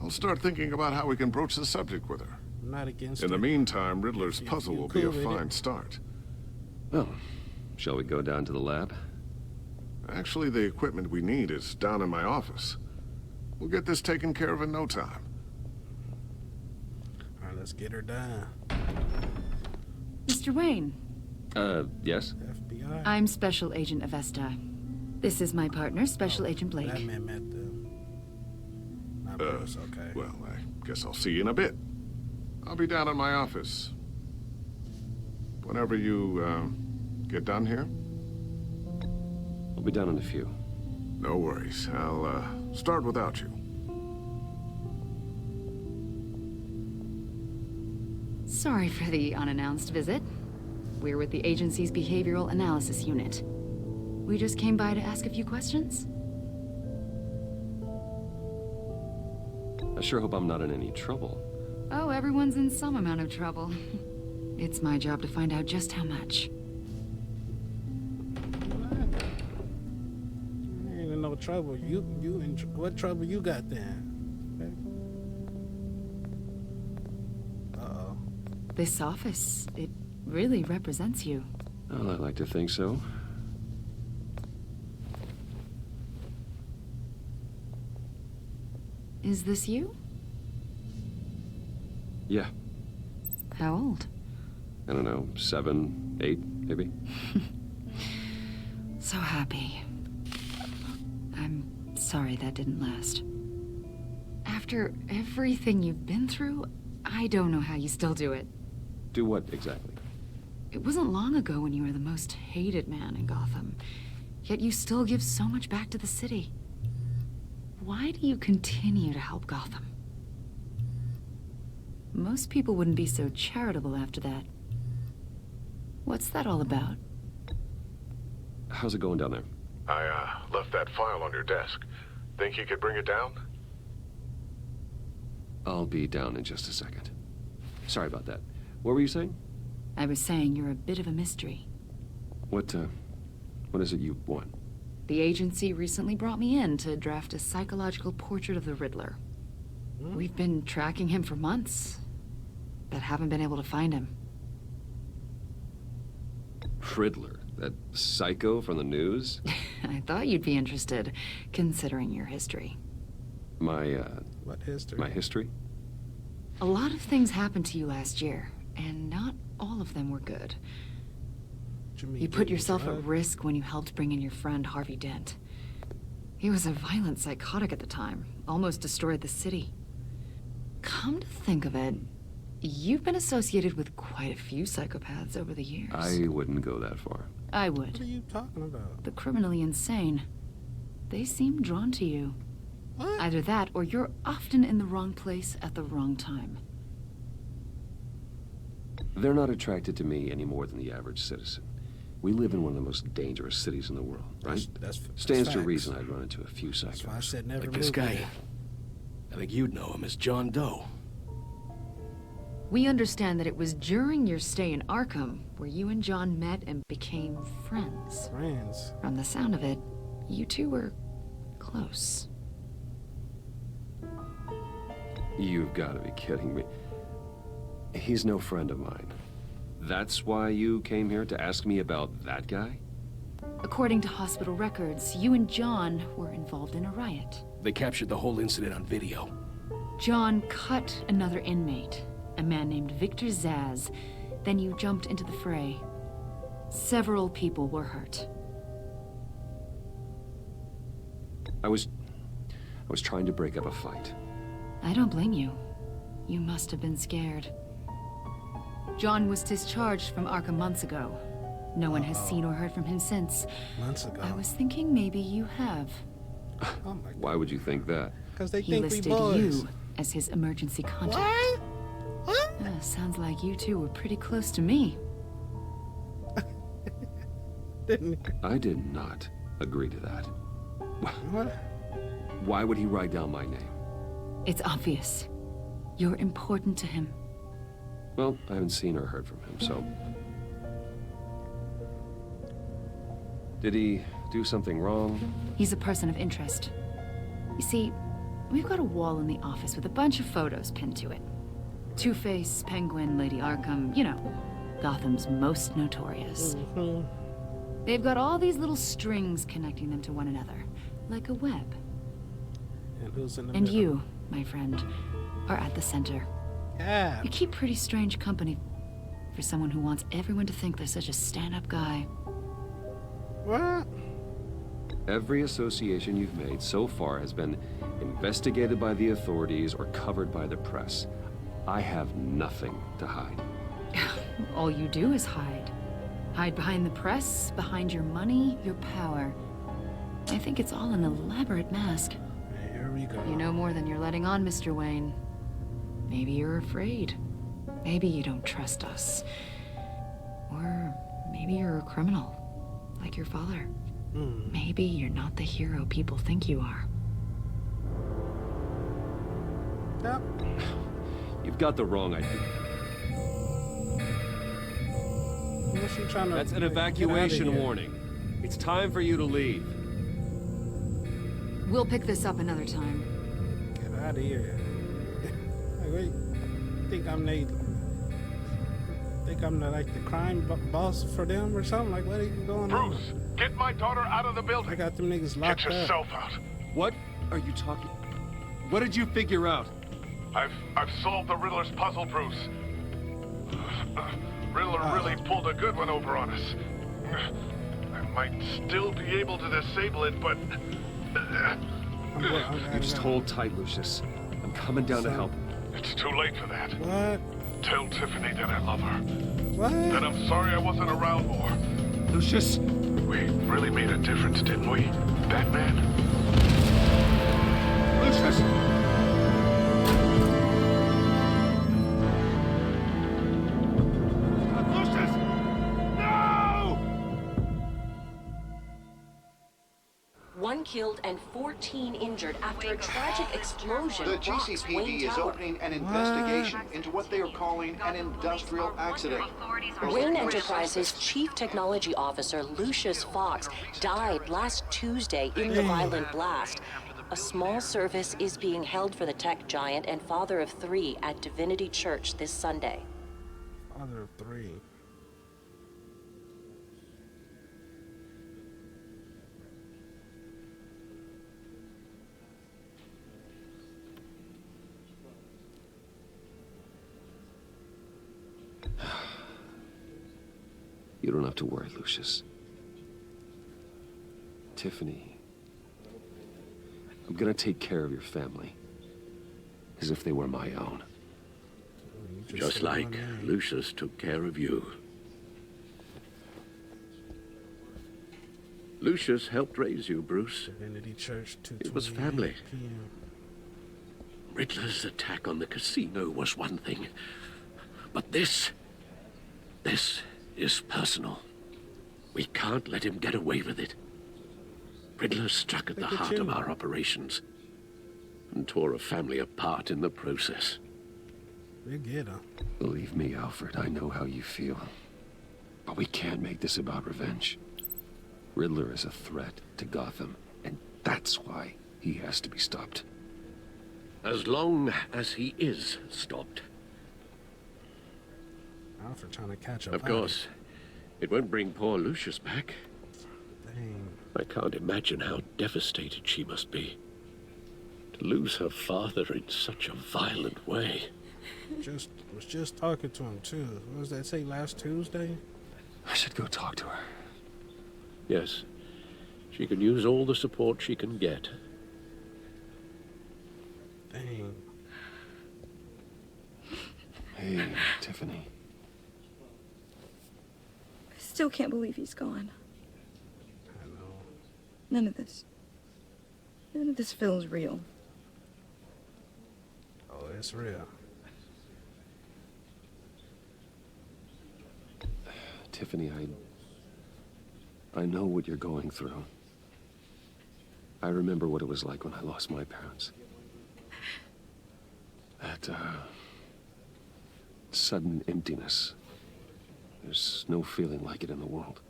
I'll start thinking about how we can broach the subject with her. I'm not against In it. the meantime, Riddler's If puzzle you're will be cool a with fine it. start. Well, Shall we go down to the lab? Actually, the equipment we need is down in my office. We'll get this taken care of in no time. All right, let's get her down. Mr. Wayne. Yes? FBI. I'm Special Agent Avesta. This is my partner, Special Agent Blake. That man met the... okay. Well, I guess I'll see you in a bit. I'll be down in my office. Whenever you, get done here? I'll be down in a few. No worries. I'll, start without you. Sorry for the unannounced visit. We're with the agency's behavioral analysis unit. We just came by to ask a few questions. I sure hope I'm not in any trouble. Oh, everyone's in some amount of trouble. It's my job to find out just how much. You ain't in no trouble. You in what trouble you got then? Uh-oh. This office, it really represents you. Well, I'd like to think so. Is this you? Yeah. How old? I don't know, 7, 8, maybe? So happy. I'm sorry that didn't last. After everything you've been through, I don't know how you still do it. Do what, exactly? It wasn't long ago when you were the most hated man in Gotham, yet you still give so much back to the city. Why do you continue to help Gotham? Most people wouldn't be so charitable after that. What's that all about? How's it going down there? I, left that file on your desk. Think you could bring it down? I'll be down in just a second. Sorry about that. What were you saying? I was saying you're a bit of a mystery. What is it you want? The agency recently brought me in to draft a psychological portrait of the Riddler. We've been tracking him for months, but haven't been able to find him. Riddler? That psycho from the news? I thought you'd be interested, considering your history. What history? My history? A lot of things happened to you last year, and not all of them were good. You put yourself at risk when you helped bring in your friend Harvey Dent. He was a violent psychotic at the time, almost destroyed the city. Come to think of it, you've been associated with quite a few psychopaths over the years. I wouldn't go that far. I would. What are you talking about? The criminally insane. They seem drawn to you. What? Either that, or you're often in the wrong place at the wrong time. They're not attracted to me any more than the average citizen. We live in one of the most dangerous cities in the world, right? That's Stands to facts. reason I'd run into a few psychos. That's why I said never Like this move guy. there. I think you'd know him as John Doe. We understand that it was during your stay in Arkham where you and John met and became friends. Friends. From the sound of it, you two were close. You've got to be kidding me. He's no friend of mine. That's why you came here to ask me about that guy? According to hospital records, you and John were involved in a riot. They captured the whole incident on video. John cut another inmate, a man named Victor Zaz. Then you jumped into the fray. Several people were hurt. I was trying to break up a fight. I don't blame you. You must have been scared. John was discharged from Arkham months ago. No one has seen or heard from him since. Months ago. I was thinking maybe you have. Oh my God. Why would you think that? Because they He think we listed boys. you as his emergency contact. What? Sounds like you two were pretty close to me. Didn't I did not agree to that. What? Why would he write down my name? It's obvious. You're important to him. Well, I haven't seen or heard from him, so... Did he do something wrong? He's a person of interest. You see, we've got a wall in the office with a bunch of photos pinned to it. Two-Face, Penguin, Lady Arkham, you know, Gotham's most notorious. They've got all these little strings connecting them to one another, like a web. And who's in the And middle? you, my friend, are at the center. Yeah. You keep pretty strange company for someone who wants everyone to think they're such a stand-up guy. What? Every association you've made so far has been investigated by the authorities or covered by the press. I have nothing to hide. All you do is hide. Hide behind the press, behind your money, your power. I think it's all an elaborate mask. Here we go. You know more than you're letting on, Mr. Wayne. Maybe you're afraid. Maybe you don't trust us. Or maybe you're a criminal, like your father. Maybe you're not the hero people think you are. Yep. You've got the wrong idea. Unless you're trying to That's an get evacuation outta here. warning. It's time for you to leave. We'll pick this up another time. Get out of here. Hey, wait. Think I'm the like the crime boss for them or something? Like, what are you going on? Bruce, get my daughter out of the building. I got them niggas locked Get yourself up. out. What are you talking? What did you figure out? I've solved the Riddler's puzzle, Bruce. Riddler really pulled a good one over on us. I might still be able to disable it, but... You just hold tight, Lucius. I'm coming down to help. It's too late for that. What? Tell Tiffany that I love her. What? That I'm sorry I wasn't around more. Lucius! We really made a difference, didn't we, Batman? Lucius! One killed and 14 injured after a tragic explosion. The rocks GCPD Wayne is Tower. opening an investigation into what they are calling an industrial accident. Wayne Enterprises' Chief Technology Officer, Lucius Fox, died last Tuesday in the violent blast. A small service is being held for the tech giant and father of 3 at Divinity Church this Sunday. Father of 3. You don't have to worry, Lucius. Tiffany, I'm gonna take care of your family. As if they were my own. Just like Lucius took care of you. Lucius helped raise you, Bruce. Divinity Church, It was family. 2:28 p.m. Riddler's attack on the casino was one thing. But this is personal. We can't let him get away with it. Riddler struck at the heart of our operations and tore a family apart in the process. They get him. Believe me, Alfred, I know how you feel. But we can't make this about revenge. Riddler is a threat to Gotham, and that's why he has to be stopped. As long as he is stopped. Alfred trying to catch up. Of course, it won't bring poor Lucius back. Dang. I can't imagine how devastated she must be. To lose her father in such a violent way. Was just talking to him too. What was that say last Tuesday? I should go talk to her. Yes, she can use all the support she can get. Dang. Hey, Tiffany. I still can't believe he's gone. I know. None of this feels real. Oh, it's real. Tiffany, I know what you're going through. I remember what it was like when I lost my parents. That, sudden emptiness. There's no feeling like it in the world.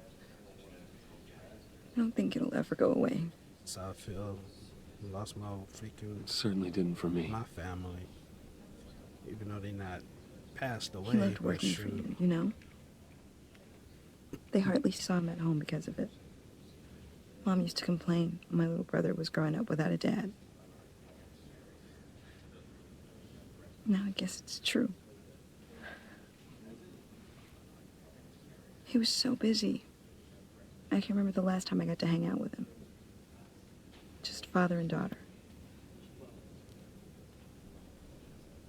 I don't think it'll ever go away. That's how I feel. Lost my freaking... It certainly didn't for me. My family. Even though they not passed away. He loved working for you, you know? They hardly saw him at home because of it. Mom used to complain my little brother was growing up without a dad. Now I guess it's true. He was so busy. I can't remember the last time I got to hang out with him. Just father and daughter.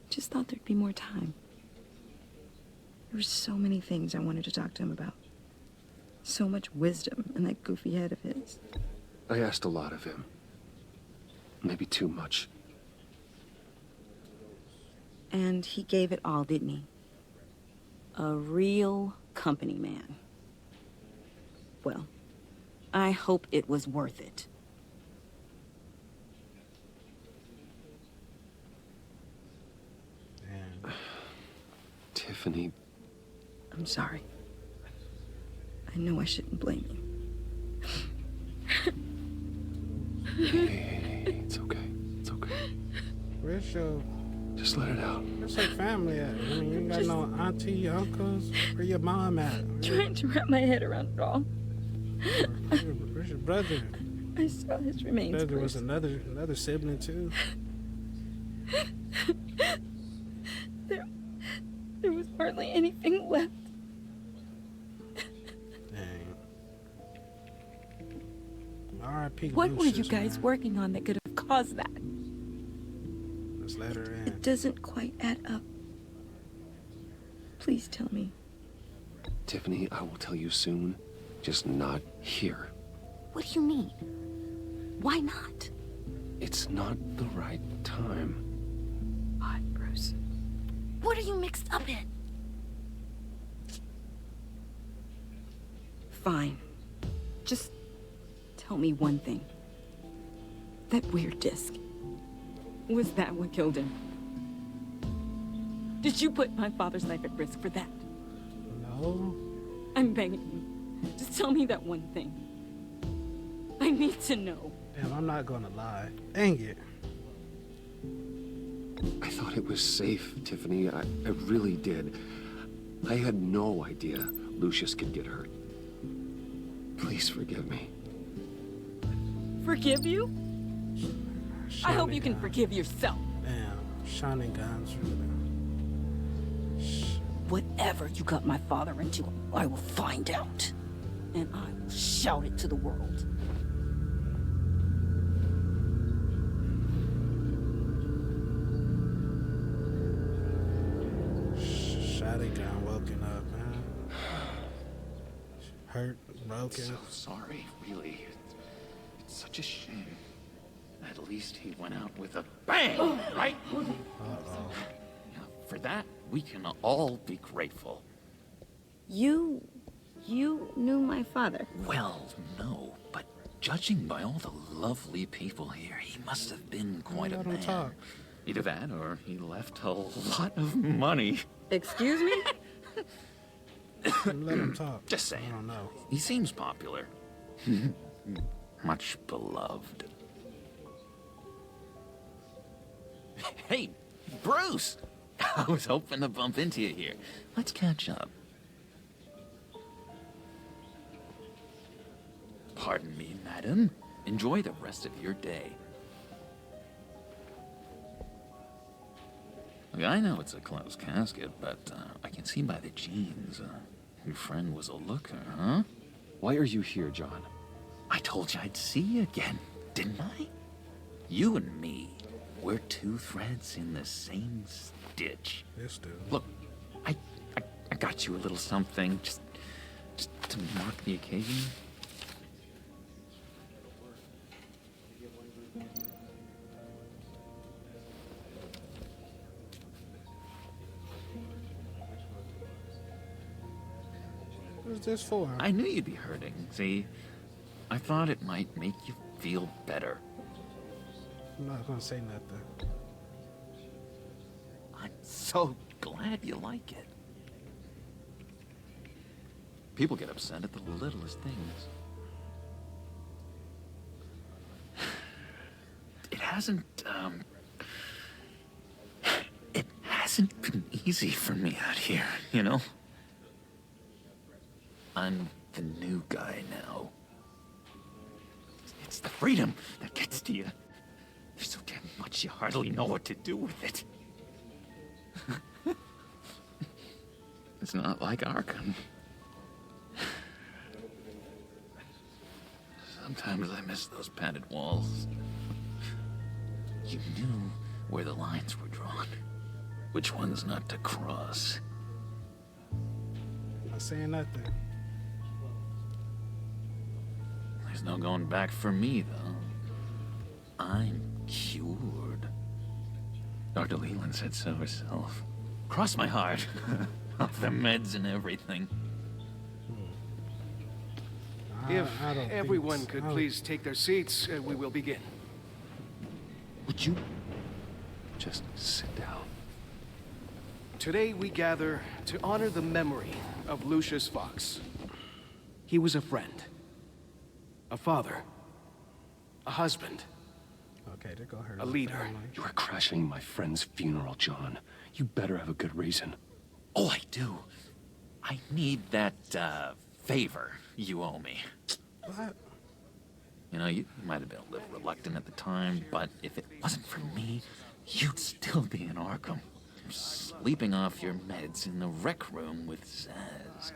Just thought there'd be more time. There were so many things I wanted to talk to him about. So much wisdom in that goofy head of his. I asked a lot of him. Maybe too much. And he gave it all, didn't he? A real company man. Well, I hope it was worth it. Tiffany. I'm sorry. I know I shouldn't blame you. Hey, it's okay. It's okay. Where's your... Just let it out. Where's your family at? I mean, you ain't got no auntie, uncles? Where your mom at? Trying to wrap my head around it all. Where's your brother? I saw his remains. Brother was another sibling too. There was hardly anything left. Dang. R.I.P. What were Lucius, you guys man. working on that could have caused that? Let's let her in. It doesn't quite add up. Please tell me. Tiffany, I will tell you soon. Just not here. What do you mean? Why not? It's not the right time. Why, Bruce? What are you mixed up in? Fine. Just tell me one thing. That weird disc. Was that what killed him? Did you put my father's life at risk for that? No. I'm begging you. Just tell me that one thing. I need to know. Damn, I'm not gonna lie. Dang it. I thought it was safe, Tiffany. I really did. I had no idea Lucius could get hurt. Please forgive me. Forgive you? I hope you can forgive yourself. Damn, shining guns really. Whatever you got my father into, I will find out. And I will shout it to the world. Shotgun woken up, man. Hurt, broken. So sorry, really. It's such a shame. At least he went out with a bang, right? Uh-oh. For that, we can all be grateful. You knew my father? Well, no, but judging by all the lovely people here, he must have been quite a man. Talk. Either that, or he left a lot of money. Excuse me? Let him talk. Just saying. I don't know. He seems popular. Much beloved. Hey, Bruce! I was hoping to bump into you here. Let's catch up. Pardon me, madam. Enjoy the rest of your day. Look, I know it's a closed casket, but I can see by the jeans, your friend was a looker, huh? Why are you here, John? I told you I'd see you again, didn't I? You and me, we're two threads in the same stitch. This dude. Look, I got you a little something, just to mark the occasion. What's this for? I knew you'd be hurting, see? I thought it might make you feel better. I'm not gonna say nothing. I'm so glad you like it. People get upset at the littlest things. It hasn't been easy for me out here, you know? I'm the new guy now. It's the freedom that gets to you. There's so damn much you hardly know what to do with it. It's not like Arkham. Sometimes I miss those padded walls. You knew where the lines were drawn. Which ones not to cross. Not saying nothing. There's no going back for me, though. I'm cured. Dr. Leland said so herself. Cross my heart. Off the meds and everything. If everyone could please take their seats, we will begin. Would you just sit down? Today we gather to honor the memory of Lucius Fox. He was a friend, a father, a husband, okay, there go her. a leader. You are crashing my friend's funeral, John. You better have a good reason. Oh, I do. I need that, favor you owe me. What? You know, you might have been a little reluctant at the time, but if it wasn't for me, you'd still be in Arkham. Sleeping off your meds in the rec room with Zaz.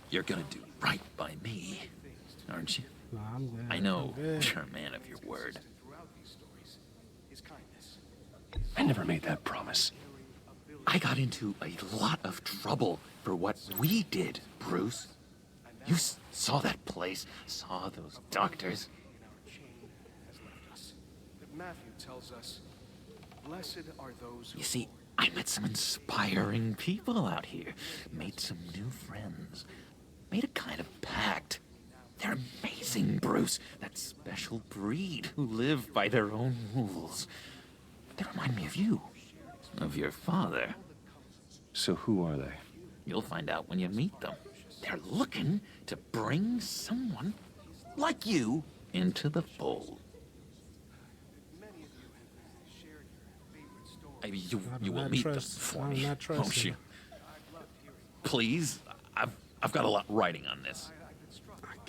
You're gonna do right by me, aren't you? No, I'm good. I know you're a man of your word. I never made that promise. I got into a lot of trouble for what we did, Bruce. You saw that place, saw those doctors. Matthew tells us, blessed are those who... You see, I met some inspiring people out here. Made some new friends. Made a kind of pact. They're amazing, Bruce. That special breed who live by their own rules. They remind me of you. Of your father. So who are they? You'll find out when you meet them. They're looking to bring someone like you into the fold. You will meet them for me, won't you? Please, I've got a lot writing on this.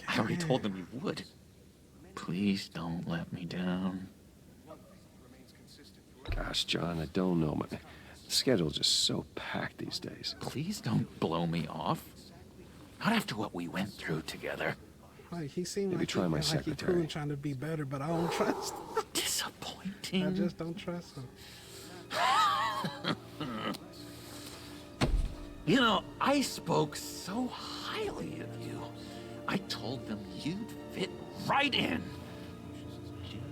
I already told them you would. Please don't let me down. Gosh, John, I don't know. My schedule's just so packed these days. Please don't blow me off. Not after what we went through together. Like, he seemed Maybe like try my he secretary. cool and trying to be better, but I don't trust him. Disappointing. I just don't trust him. You know, I spoke so highly of you. I told them you'd fit right in.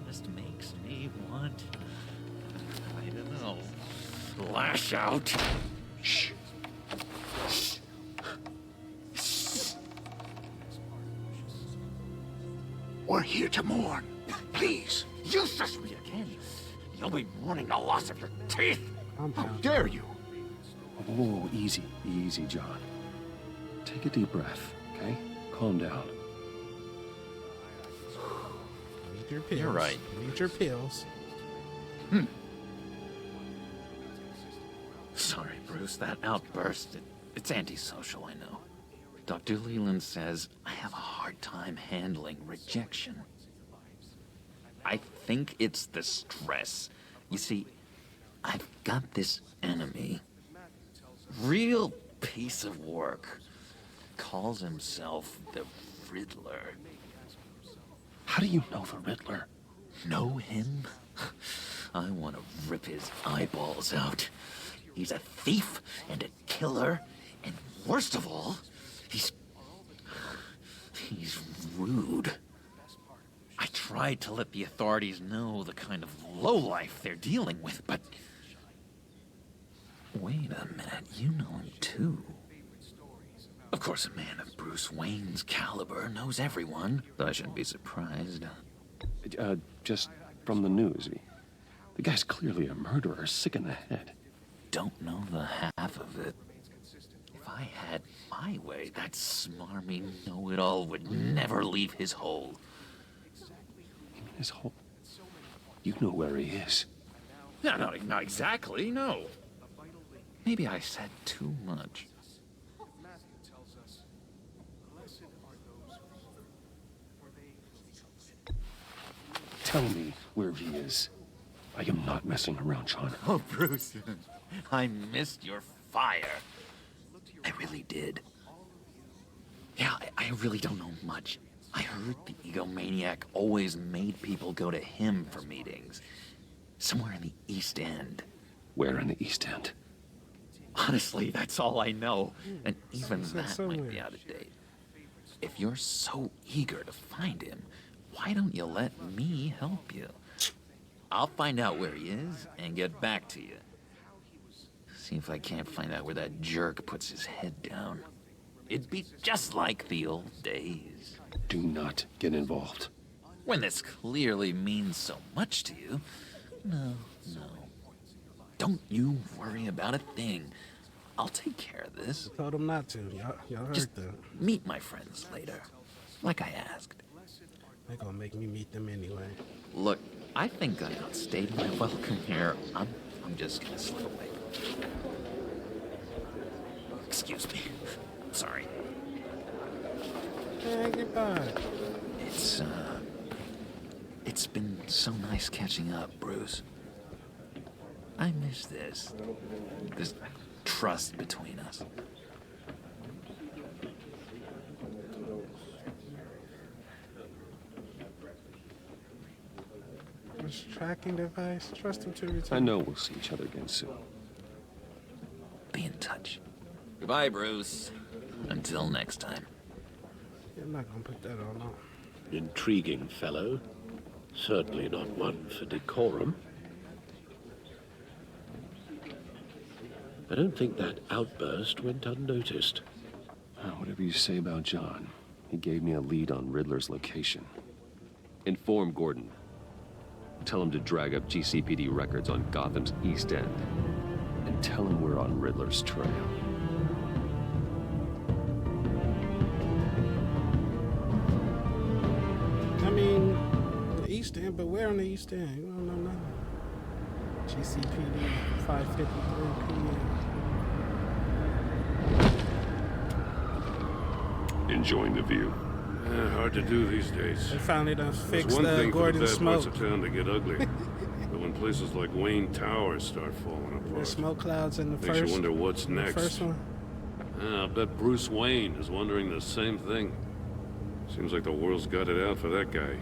Just makes me want, I don't know, lash out. Shh. Shh. We're here to mourn. Please. Useless me again. You'll be mourning the loss of your teeth. How dare you? Oh, easy, easy, John. Take a deep breath, okay? Calm down. Need your pills. You're right. Need your pills. Sorry, Bruce, that outburst, it's antisocial, I know. Dr. Leland says I have a hard time handling rejection. I think it's the stress. You see, I've got this enemy. Real piece of work. Calls himself the Riddler. How do you know the Riddler? Know him? I want to rip his eyeballs out. He's a thief and a killer, and worst of all, he's rude. I tried to let the authorities know the kind of lowlife they're dealing with, but... Wait a minute, you know him too. Of course, a man of Bruce Wayne's caliber knows everyone, but I shouldn't be surprised. Just from the news. The guy's clearly a murderer, sick in the head. Don't know the half of it. If I had my way, that smarmy know-it-all would never leave his hole. His hole? You know where he is. No, not exactly, no. Maybe I said too much. Tell me where he is. I am not messing around, John. Oh, Bruce, I missed your fire. I really did. Yeah, I really don't know much. I heard the egomaniac always made people go to him for meetings. Somewhere in the East End. Where in the East End? Honestly, that's all I know. And even that might be out of date. If you're so eager to find him, why don't you let me help you? I'll find out where he is and get back to you. See if I can't find out where that jerk puts his head down. It'd be just like the old days. Do not get involved. When this clearly means so much to you. No. Don't you worry about a thing. I'll take care of this. I told him not to. Y'all heard Just that. meet my friends later, like I asked. They're gonna make me meet them anyway. Look, I think I outstayed my welcome here. I'm just gonna slip away. Excuse me. Sorry. Hey, goodbye. It's been so nice catching up, Bruce. I miss this trust between us. This tracking device. Trust him to return. I know we'll see each other again soon. Be in touch. Goodbye, Bruce. Until next time. I'm not gonna put that on. No. Intriguing fellow. Certainly not one for decorum. I don't think that outburst went unnoticed. Whatever you say about John, he gave me a lead on Riddler's location. Inform Gordon. Tell him to drag up GCPD records on Gotham's East End. And tell him we're on Riddler's trail. I mean, the East End, but where on the East End? You don't know nothing. GCPD, 5:53 p.m. Enjoying the view. Hard to do these days. They finally done fixed one thing for the Gordon's bad smoke. parts of town to get ugly. But when places like Wayne Towers start falling apart, There's smoke clouds in the makes first. you wonder what's next. First one. I bet Bruce Wayne is wondering the same thing. Seems like the world's got it out for that guy.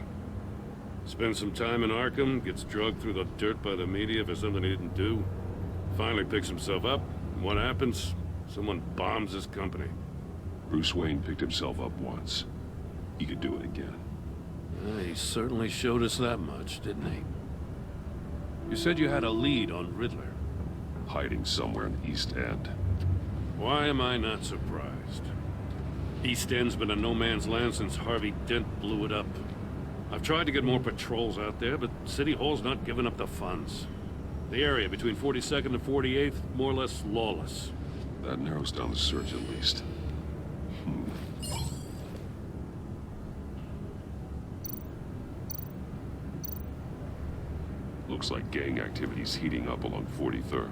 Spends some time in Arkham, gets drugged through the dirt by the media for something he didn't do. Finally picks himself up, and what happens? Someone bombs his company. Bruce Wayne picked himself up once. He could do it again. He certainly showed us that much, didn't he? You said you had a lead on Riddler. Hiding somewhere in the East End. Why am I not surprised? East End's been a no-man's land since Harvey Dent blew it up. I've tried to get more patrols out there, but City Hall's not giving up the funds. The area between 42nd and 48th, more or less lawless. That narrows down the search at least. Looks like gang activity's heating up along 43rd.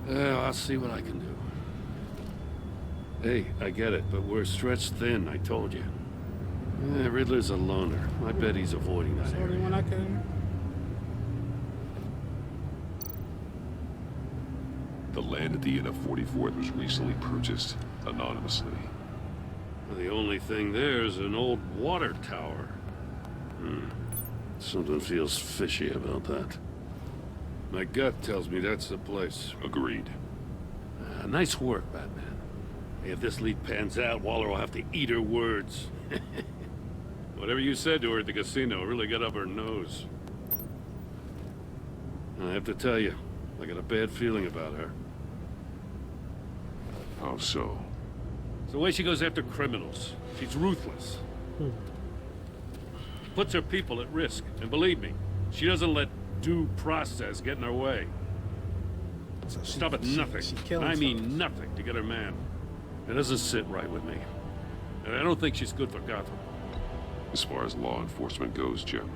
Yeah, I'll see what I can do. Hey, I get it, but we're stretched thin, I told you. Riddler's a loner. I bet he's avoiding that area. When I can. The land at the end of 44th was recently purchased anonymously. The only thing there is an old water tower. Something feels fishy about that. My gut tells me that's the place. Agreed. Nice work, Batman. If this lead pans out, Waller will have to eat her words. Whatever you said to her at the casino really got up her nose. I have to tell you, I got a bad feeling about her. How so? It's the way she goes after criminals. She's ruthless. Puts her people at risk. And believe me, she doesn't let due process get in her way. So Stop at nothing. I mean nothing to get her man. It doesn't sit right with me. And I don't think she's good for Gotham. As far as law enforcement goes, Jim,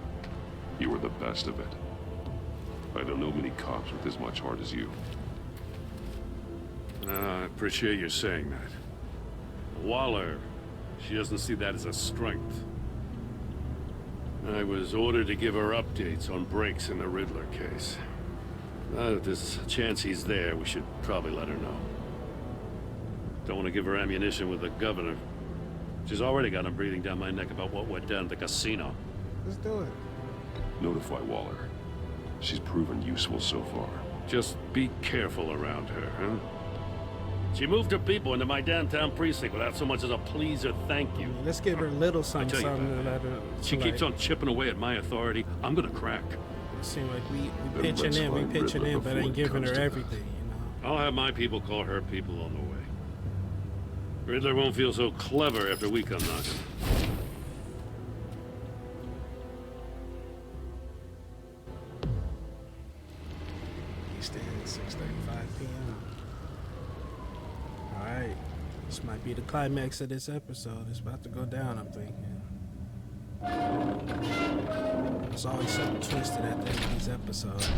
you were the best of it. I don't know many cops with as much heart as you. I appreciate you saying that. Waller, she doesn't see that as a strength. I was ordered to give her updates on breaks in the Riddler case. Now that there's a chance he's there, we should probably let her know. Don't want to give her ammunition with the governor. She's already got him breathing down my neck about what went down at the casino. Let's do it. Notify Waller. She's proven useful so far. Just be careful around her, huh? She moved her people into my downtown precinct without so much as a please or thank you. Let's give her a little I something, tell you, something to let Batman, her. she keeps on chipping away at my authority. I'm gonna crack. It seems like we pitching in, but ain't giving her everything, you know. I'll have my people call her people on the way. Riddler won't feel so clever after we come knocking. Eastern, 6:35 p.m. All right, this might be the climax of this episode. It's about to go down, I'm thinking. There's always something twisted at the end of these episodes.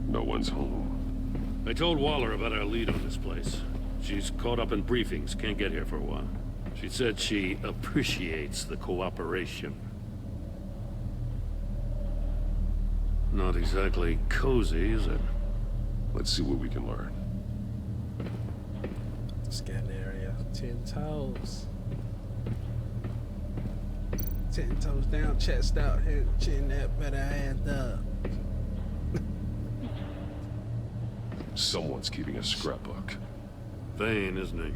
No one's home. I told Waller about our lead on this place. She's caught up in briefings, can't get here for a while. She said she appreciates the cooperation. Not exactly cozy, is it? Let's see what we can learn. Scan the area. 10 toes. 10 toes down, chest out, head, chin up, better hand up. Someone's keeping a scrapbook. Vane, isn't he?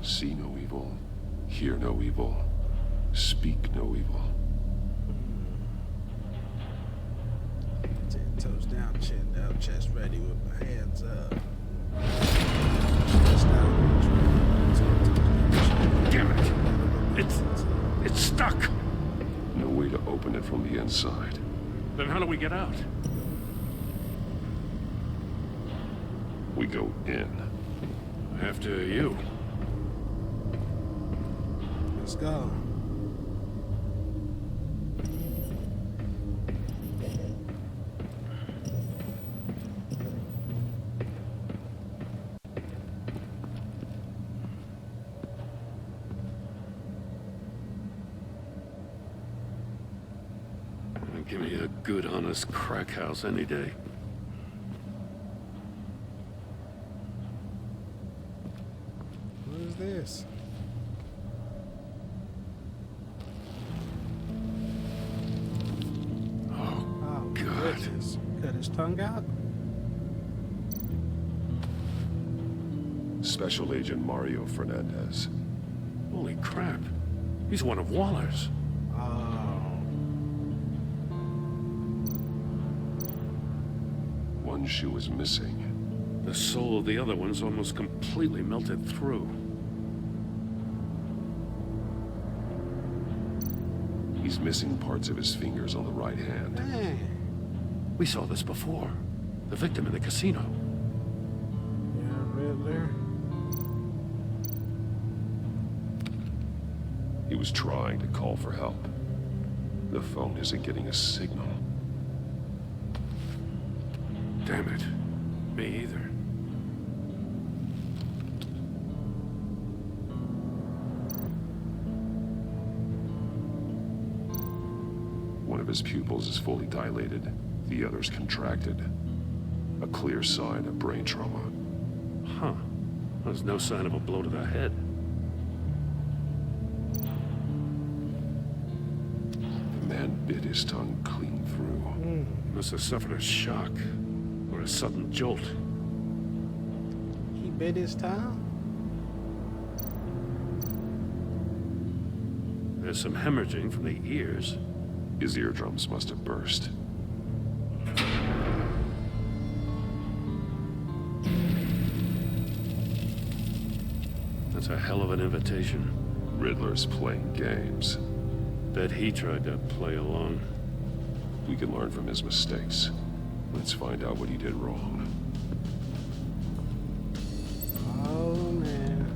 See no evil, hear no evil, speak no evil. 10 toes down, chin down, chest ready with my hands up. Damn it! It's stuck! No way to open it from the inside. Then how do we get out? We go in. After you. Let's go. Give me a good, honest crack house any day. What is this? Oh, God. Goodness. Cut his tongue out? Special Agent Mario Fernandez. Holy crap. He's one of Waller's. One shoe is missing. The soul of the other one's almost completely melted through. He's missing parts of his fingers on the right hand. Hey. We saw this before. The victim in the casino. Yeah, Riddler. He was trying to call for help. The phone isn't getting a signal. Damn it. Me either. One of his pupils is fully dilated. The other's contracted. A clear sign of brain trauma. Huh. There's no sign of a blow to the head. The man bit his tongue clean through. Must have suffered a shock. Or a sudden jolt. He bit his tongue? There's some hemorrhaging from the ears. His eardrums must have burst. That's a hell of an invitation. Riddler's playing games. Bet he tried to play along. We can learn from his mistakes. Let's find out what he did wrong. Oh, man.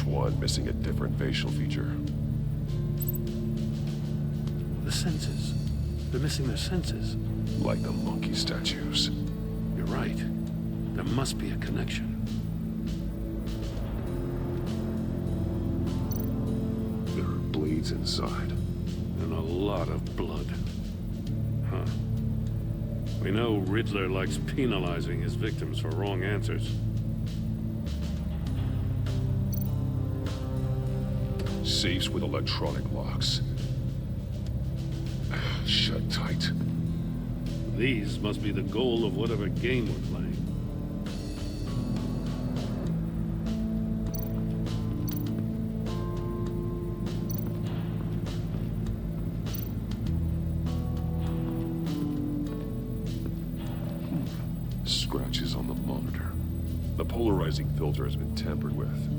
Each one missing a different facial feature. The senses. They're missing their senses. Like the monkey statues. You're right. There must be a connection. There are blades inside. And a lot of blood. Huh. We know Riddler likes penalizing his victims for wrong answers. Safes with electronic locks. Shut tight. These must be the goal of whatever game we're playing. Scratches on the monitor. The polarizing filter has been tampered with.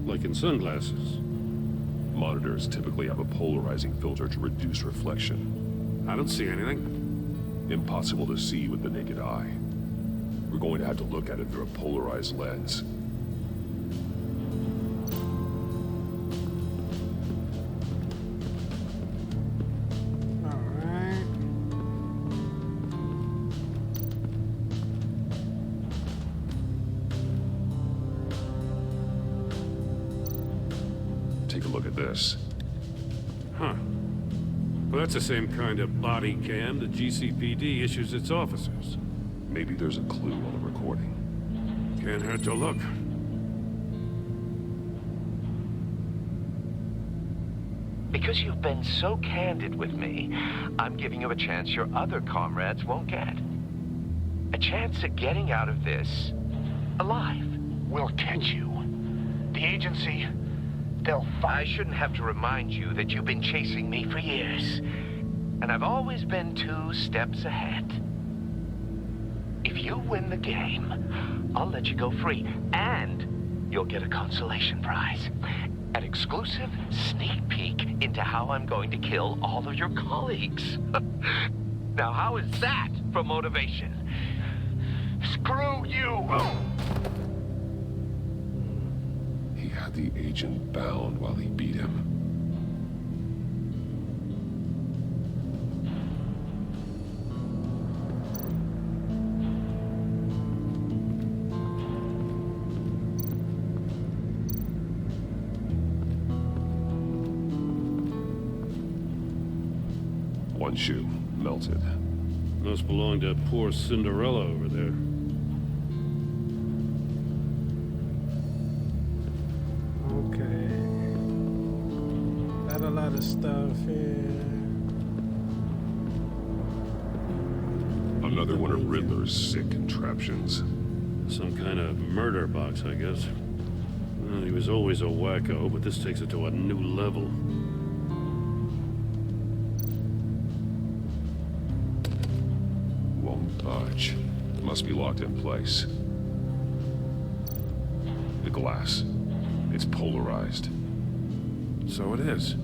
Like in sunglasses. Monitors typically have a polarizing filter to reduce reflection. I don't see anything. Impossible to see with the naked eye. We're going to have to look at it through a polarized lens. Take a look at this. Huh. Well, that's the same kind of body cam the GCPD issues its officers. Maybe there's a clue on the recording. Can't hurt to look. Because you've been so candid with me, I'm giving you a chance your other comrades won't get. A chance at getting out of this alive. We'll catch you. The agency, they'll I shouldn't have to remind you that you've been chasing me for years. And I've always been 2 steps ahead. If you win the game, I'll let you go free. And you'll get a consolation prize. An exclusive sneak peek into how I'm going to kill all of your colleagues. Now, how is that for motivation? Screw you! He had the agent bound while he beat him. One shoe, melted. Must belong to poor Cinderella over there. Okay. Got a lot of stuff here. Another one of Riddler's sick contraptions. Some kind of murder box, I guess. Well, he was always a wacko, but this takes it to a new level. Won't budge. Must be locked in place. The glass. It's polarized. So it is.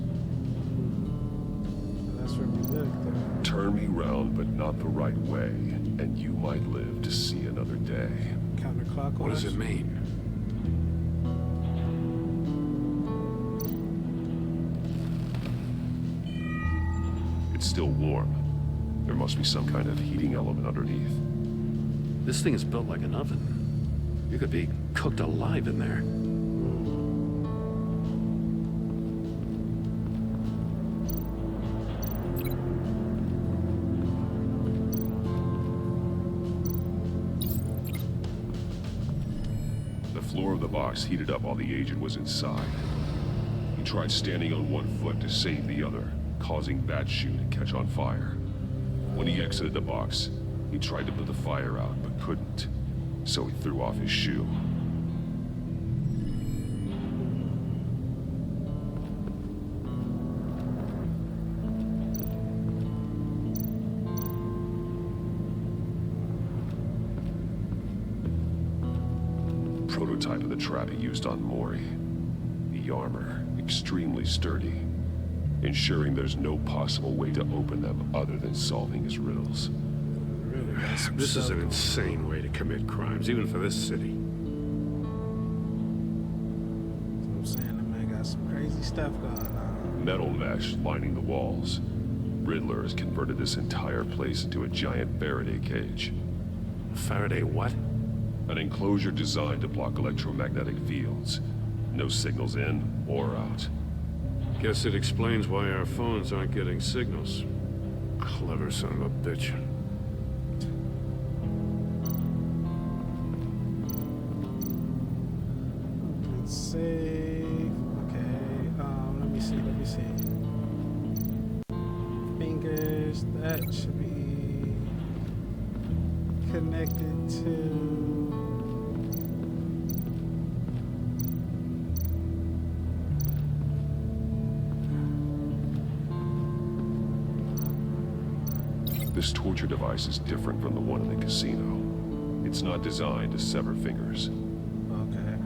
That's where we looked. Turn me round, but not the right way, and you might live to see another day. Counterclockwise. What does it mean? It's still warm. There must be some kind of heating element underneath. This thing is built like an oven. You could be cooked alive in there. The floor of the box heated up while the agent was inside. He tried standing on one foot to save the other, causing that shoe to catch on fire. When he exited the box, he tried to put the fire out, but couldn't. So he threw off his shoe. Prototype of the trap he used on Mori. The armor, extremely sturdy, ensuring there's no possible way to open them other than solving his riddles. This is an insane way to commit crimes, even for this city. That's what I'm saying. got some crazy stuff going on. Metal mesh lining the walls. Riddler has converted this entire place into a giant Faraday cage. Faraday what? An enclosure designed to block electromagnetic fields. No signals in or out. Guess it explains why our phones aren't getting signals. Clever son of a bitch. Let's save. Okay, let me see. Fingers, that should be connected to... This torture device is different from the one in the casino. It's not designed to sever fingers. Okay.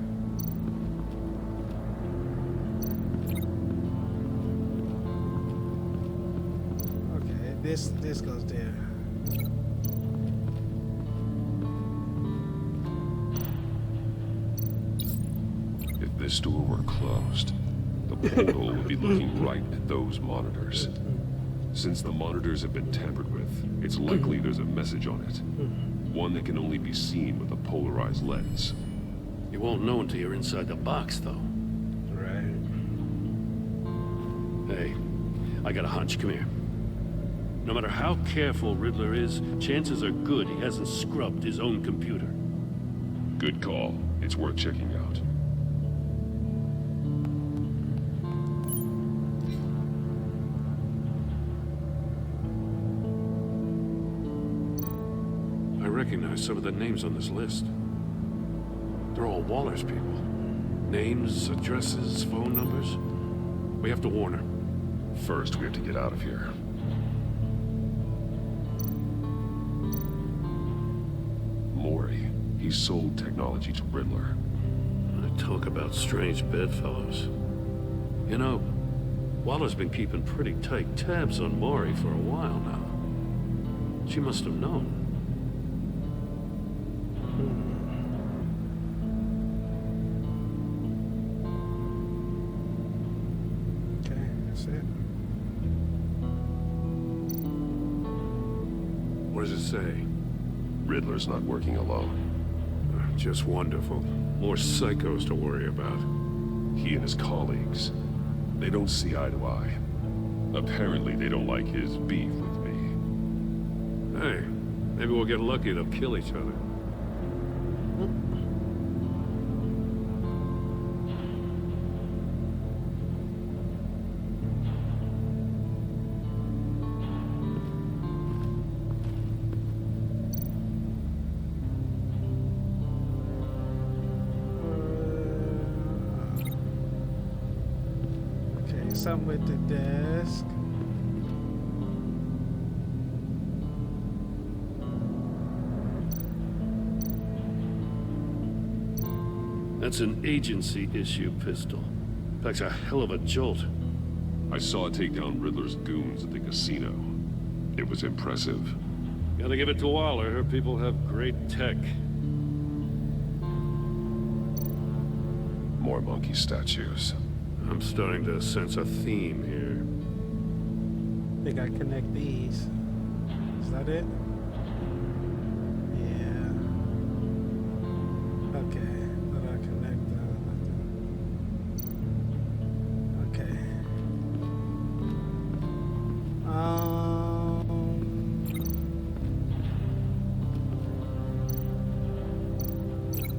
Okay, this goes there. If this door were closed, the portal would be looking right at those monitors. Since the monitors have been tampered with, it's likely there's a message on it. One that can only be seen with a polarized lens. You won't know until you're inside the box, though. Right. Hey, I got a hunch. Come here. No matter how careful Riddler is, chances are good he hasn't scrubbed his own computer. Good call. It's worth checking out. I recognize some of the names on this list. They're all Waller's people. Names, addresses, phone numbers. We have to warn her. First, we have to get out of here. Maury. He sold technology to Riddler. Talk about strange bedfellows. You know, Waller's been keeping pretty tight tabs on Maury for a while now. She must have known. Okay, that's it. What does it say? Riddler's not working alone. Just wonderful. More psychos to worry about. He and his colleagues, they don't see eye to eye. Apparently, they don't like his beef with me. Hey, maybe we'll get lucky to kill each other. Something with the desk. That's an agency issue pistol. Packs a hell of a jolt. I saw it take down Riddler's goons at the casino. It was impressive. Gotta give it to Waller. Her people have great tech. More monkey statues. I'm starting to sense a theme here. I think I connect these. Is that it? Yeah. Okay. How do I connect okay.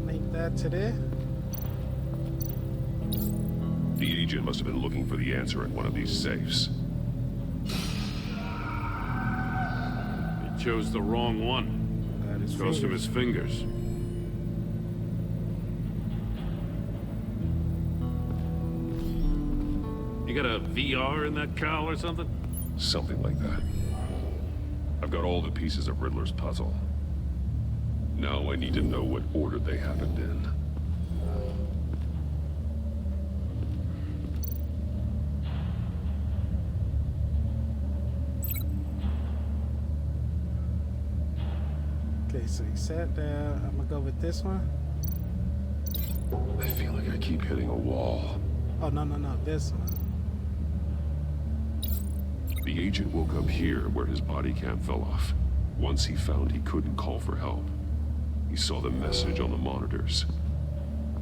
Link that to there. The agent must have been looking for the answer in one of these safes. He chose the wrong one. It cost him his fingers. You got a VR in that cowl or something? Something like that. I've got all the pieces of Riddler's puzzle. Now I need to know what order they happened in. Okay, so he sat down. I'm gonna go with this one. I feel like I keep hitting a wall. Oh, no, this one. The agent woke up here where his body cam fell off. Once he found he couldn't call for help, he saw the message on the monitors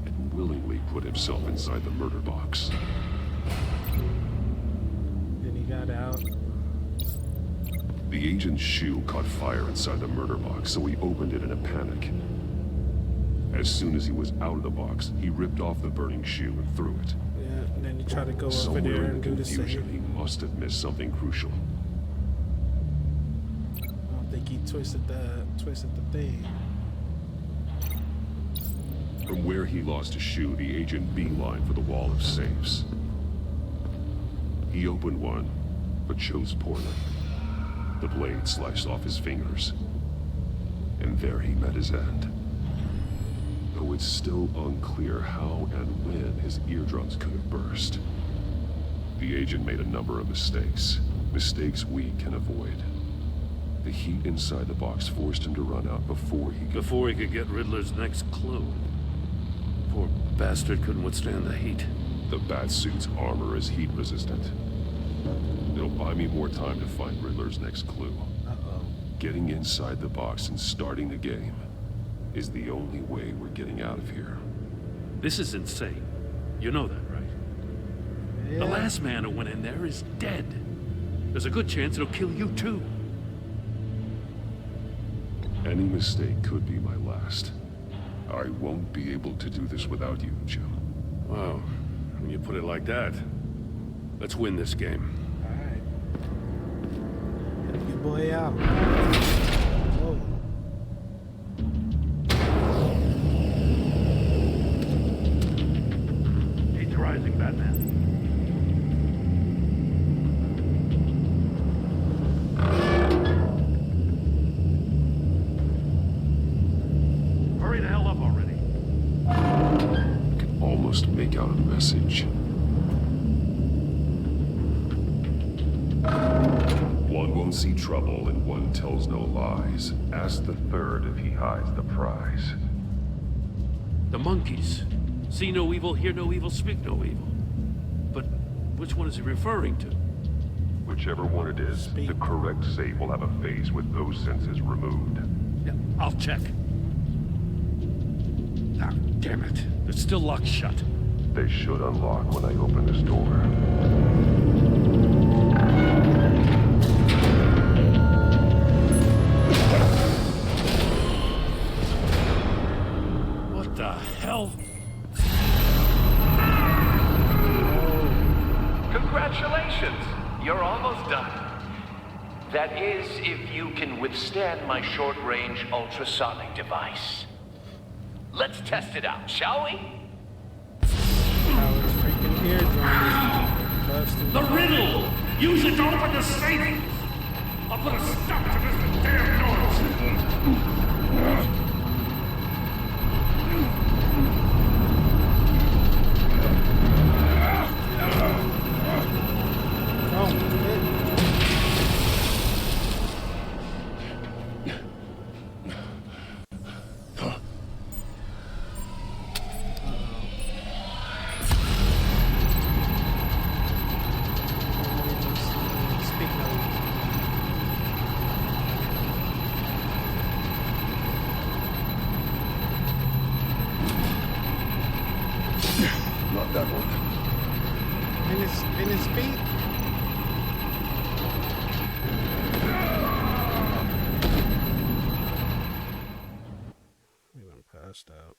and willingly put himself inside the murder box. Then he got out. The agent's shoe caught fire inside the murder box, so he opened it in a panic. As soon as he was out of the box, he ripped off the burning shoe and threw it. Yeah, and then he tried to go over Somewhere there in and the do the confusion, same. he must have missed something crucial. I don't think he twisted the thing. From where he lost his shoe, the agent beelined for the wall of safes. He opened one, but chose poorly. The blade sliced off his fingers, and there he met his end. Though it's still unclear how and when his eardrums could have burst. The agent made a number of mistakes we can avoid. The heat inside the box forced him to run out before he could get Riddler's next clue. Poor bastard couldn't withstand the heat. The Batsuit's armor is heat resistant. It'll buy me more time to find Riddler's next clue. Getting inside the box and starting the game is the only way we're getting out of here. This is insane. You know that, right? Yeah. The last man who went in there is dead. There's a good chance it'll kill you too. Any mistake could be my last. I won't be able to do this without you, Jim. Wow, when you put it like that, let's win this game. Alright. Help your boy out. Whoa. Heat's rising, Batman. Hurry the hell up already. I can almost make out a message. One won't see trouble and one tells no lies. Ask the third if he hides the prize. The monkeys. See no evil, hear no evil, speak no evil. But which one is he referring to? Whichever one it is, the correct save will have a phase with those senses removed. Yeah, I'll check. Ah, damn it. They're still locked shut. They should unlock when I open this door. What the hell? Congratulations! You're almost done. That is, if you can withstand my short-range ultrasonic device. Let's test it out, shall we? The riddle! Use it to open the safe! I'll put a stop to this damn noise! Not that one. In his feet? He went passed out.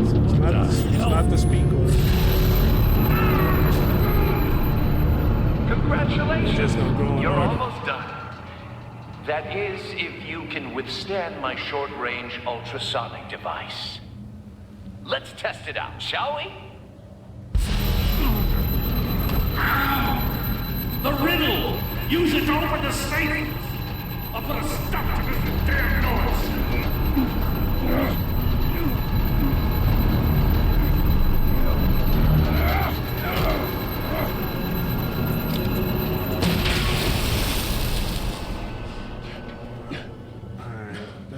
It's not the speaker. Congratulations! You're almost done. That is, if you can withstand my short-range ultrasonic device. Let's test it out, shall we? The riddle! Use it to open the safe! I'll put a stop to this damn noise!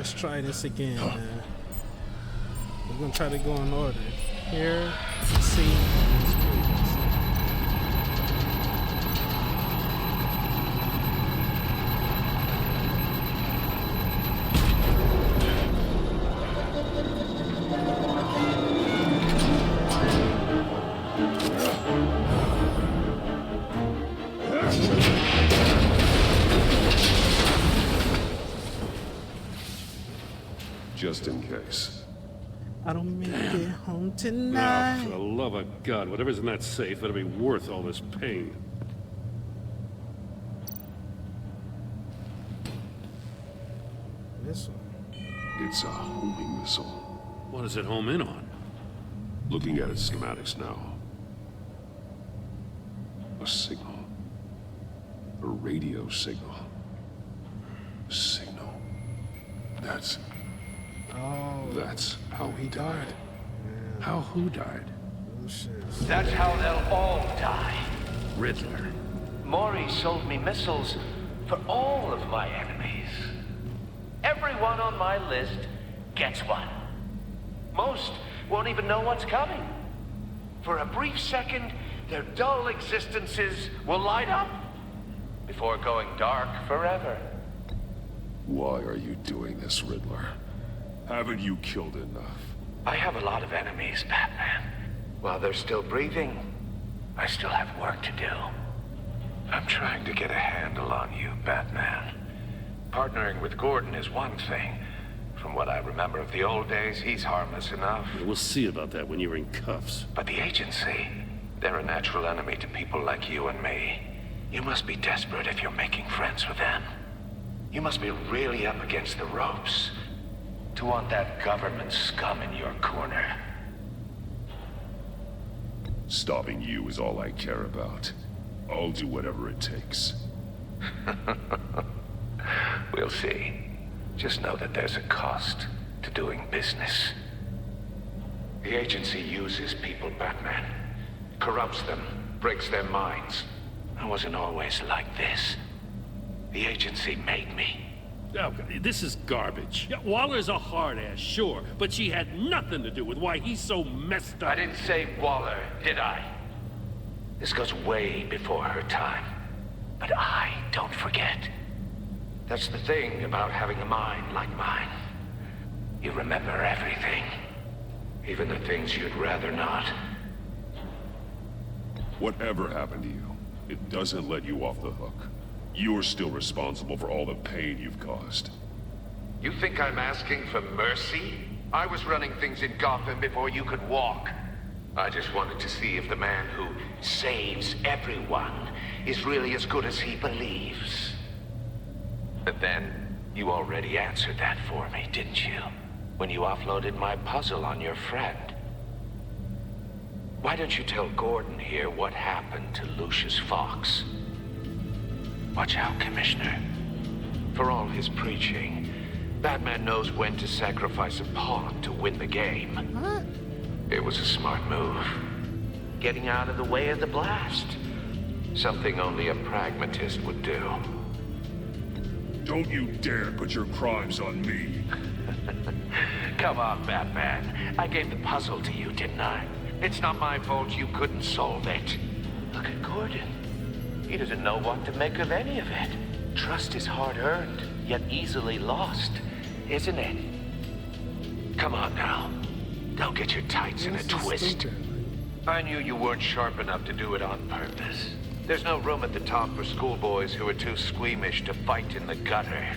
Let's try this again, man. We're gonna try to go in order. Here, C, Just in case. I don't make it home tonight. Oh, for the love of God, whatever's in that safe better be worth all this pain. Missile. It's a homing missile. What does it home in on? Looking at its schematics now. A signal. A radio signal. A signal. That's how he died. Yeah. How who died? Oh, shit. That's how they'll all die. Riddler. Maury sold me missiles for all of my enemies. Everyone on my list gets one. Most won't even know what's coming. For a brief second, their dull existences will light up before going dark forever. Why are you doing this, Riddler? Haven't you killed enough? I have a lot of enemies, Batman. While they're still breathing, I still have work to do. I'm trying to get a handle on you, Batman. Partnering with Gordon is one thing. From what I remember of the old days, he's harmless enough. We'll see about that when you're in cuffs. But the agency, they're a natural enemy to people like you and me. You must be desperate if you're making friends with them. You must be really up against the ropes to want that government scum in your corner. Stopping you is all I care about. I'll do whatever it takes. We'll see. Just know that there's a cost to doing business. The agency uses people, Batman. Corrupts them, breaks their minds. I wasn't always like this. The agency made me. Oh, this is garbage. Yeah, Waller's a hard ass, sure, but she had nothing to do with why he's so messed up. I didn't say Waller, did I? This goes way before her time. But I don't forget. That's the thing about having a mind like mine. You remember everything. Even the things you'd rather not. Whatever happened to you, it doesn't let you off the hook. You're still responsible for all the pain you've caused. You think I'm asking for mercy? I was running things in Gotham before you could walk. I just wanted to see if the man who saves everyone is really as good as he believes. But then, you already answered that for me, didn't you? When you offloaded my puzzle on your friend. Why don't you tell Gordon here what happened to Lucius Fox? Watch out, Commissioner. For all his preaching, Batman knows when to sacrifice a pawn to win the game. What? It was a smart move. Getting out of the way of the blast. Something only a pragmatist would do. Don't you dare put your crimes on me. Come on, Batman. I gave the puzzle to you, didn't I? It's not my fault you couldn't solve it. Look at Gordon. He doesn't know what to make of any of it. Trust is hard-earned, yet easily lost, isn't it? Come on now. Don't get your tights in a twist. I knew you weren't sharp enough to do it on purpose. There's no room at the top for schoolboys who are too squeamish to fight in the gutter.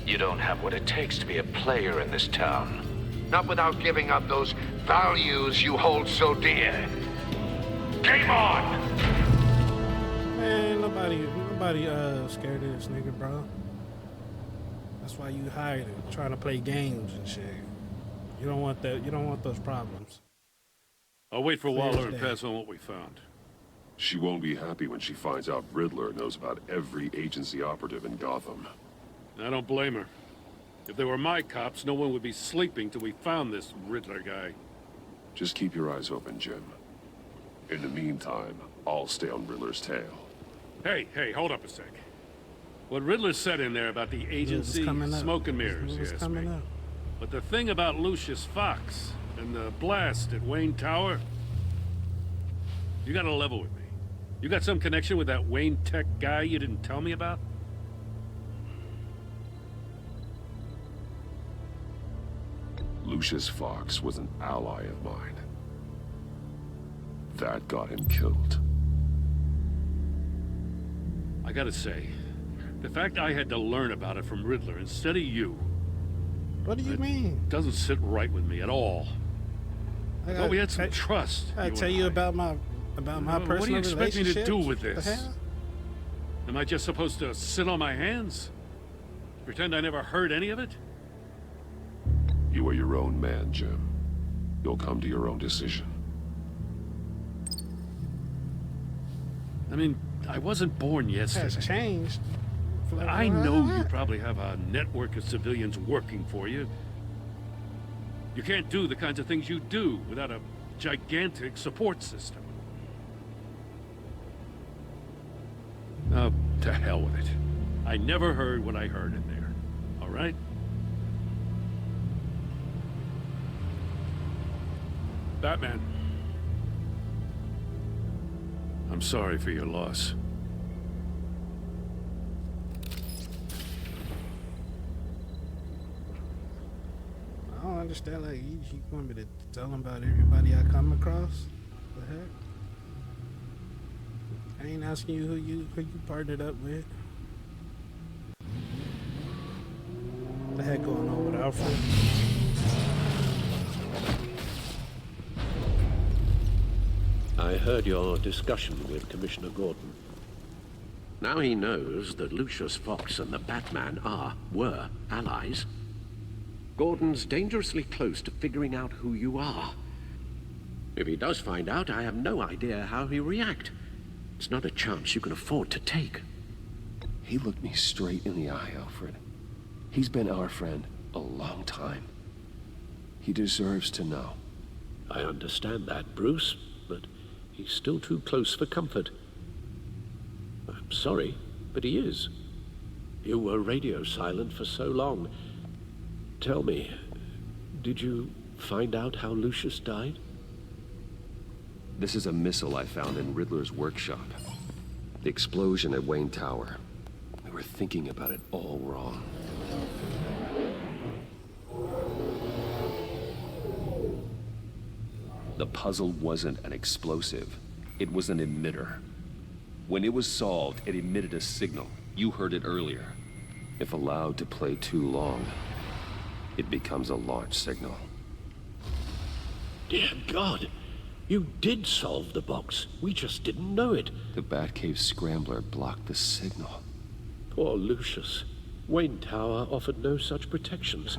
You don't have what it takes to be a player in this town. Not without giving up those values you hold so dear. Game on! Man, nobody scared of this nigga, bro. That's why you hired him, trying to play games and shit. You don't want that. You don't want those problems. I'll wait for Waller and pass on what we found. She won't be happy when she finds out Riddler knows about every agency operative in Gotham. I don't blame her. If they were my cops, no one would be sleeping till we found this Riddler guy. Just keep your eyes open, Jim. In the meantime, I'll stay on Riddler's tail. Hey, hold up a sec. What Riddler said in there about the agency, smoke and mirrors, yes. But the thing about Lucius Fox and the blast at Wayne Tower, you gotta level with me. You got some connection with that Wayne Tech guy you didn't tell me about? Lucius Fox was an ally of mine. That got him killed. I gotta say, the fact I had to learn about it from Riddler instead of you... What do you mean? Doesn't sit right with me at all. I thought we had some trust. I tell you about my personal relationship. What do you expect me to do with this? Am I just supposed to sit on my hands? Pretend I never heard any of it? You are your own man, Jim. You'll come to your own decision. I mean, I wasn't born yesterday. It has changed. I know you probably have a network of civilians working for you. You can't do the kinds of things you do without a gigantic support system. Oh, to hell with it. I never heard what I heard in there. All right? Batman. I'm sorry for your loss. I don't understand, like, you want me to tell him about everybody I come across? What the heck? I ain't asking you who you partnered up with. What the heck going on with Alfred? I heard your discussion with Commissioner Gordon. Now he knows that Lucius Fox and the Batman were allies. Gordon's dangerously close to figuring out who you are. If he does find out, I have no idea how he'll react. It's not a chance you can afford to take. He looked me straight in the eye, Alfred. He's been our friend a long time. He deserves to know. I understand that, Bruce, but he's still too close for comfort. I'm sorry, but he is. You were radio silent for so long. Tell me, did you find out how Lucius died? This is a missile I found in Riddler's workshop. The explosion at Wayne Tower. We were thinking about it all wrong. The puzzle wasn't an explosive. It was an emitter. When it was solved, it emitted a signal. You heard it earlier. If allowed to play too long, it becomes a launch signal. Dear God, you did solve the box. We just didn't know it. The Batcave Scrambler blocked the signal. Poor Lucius. Wayne Tower offered no such protections.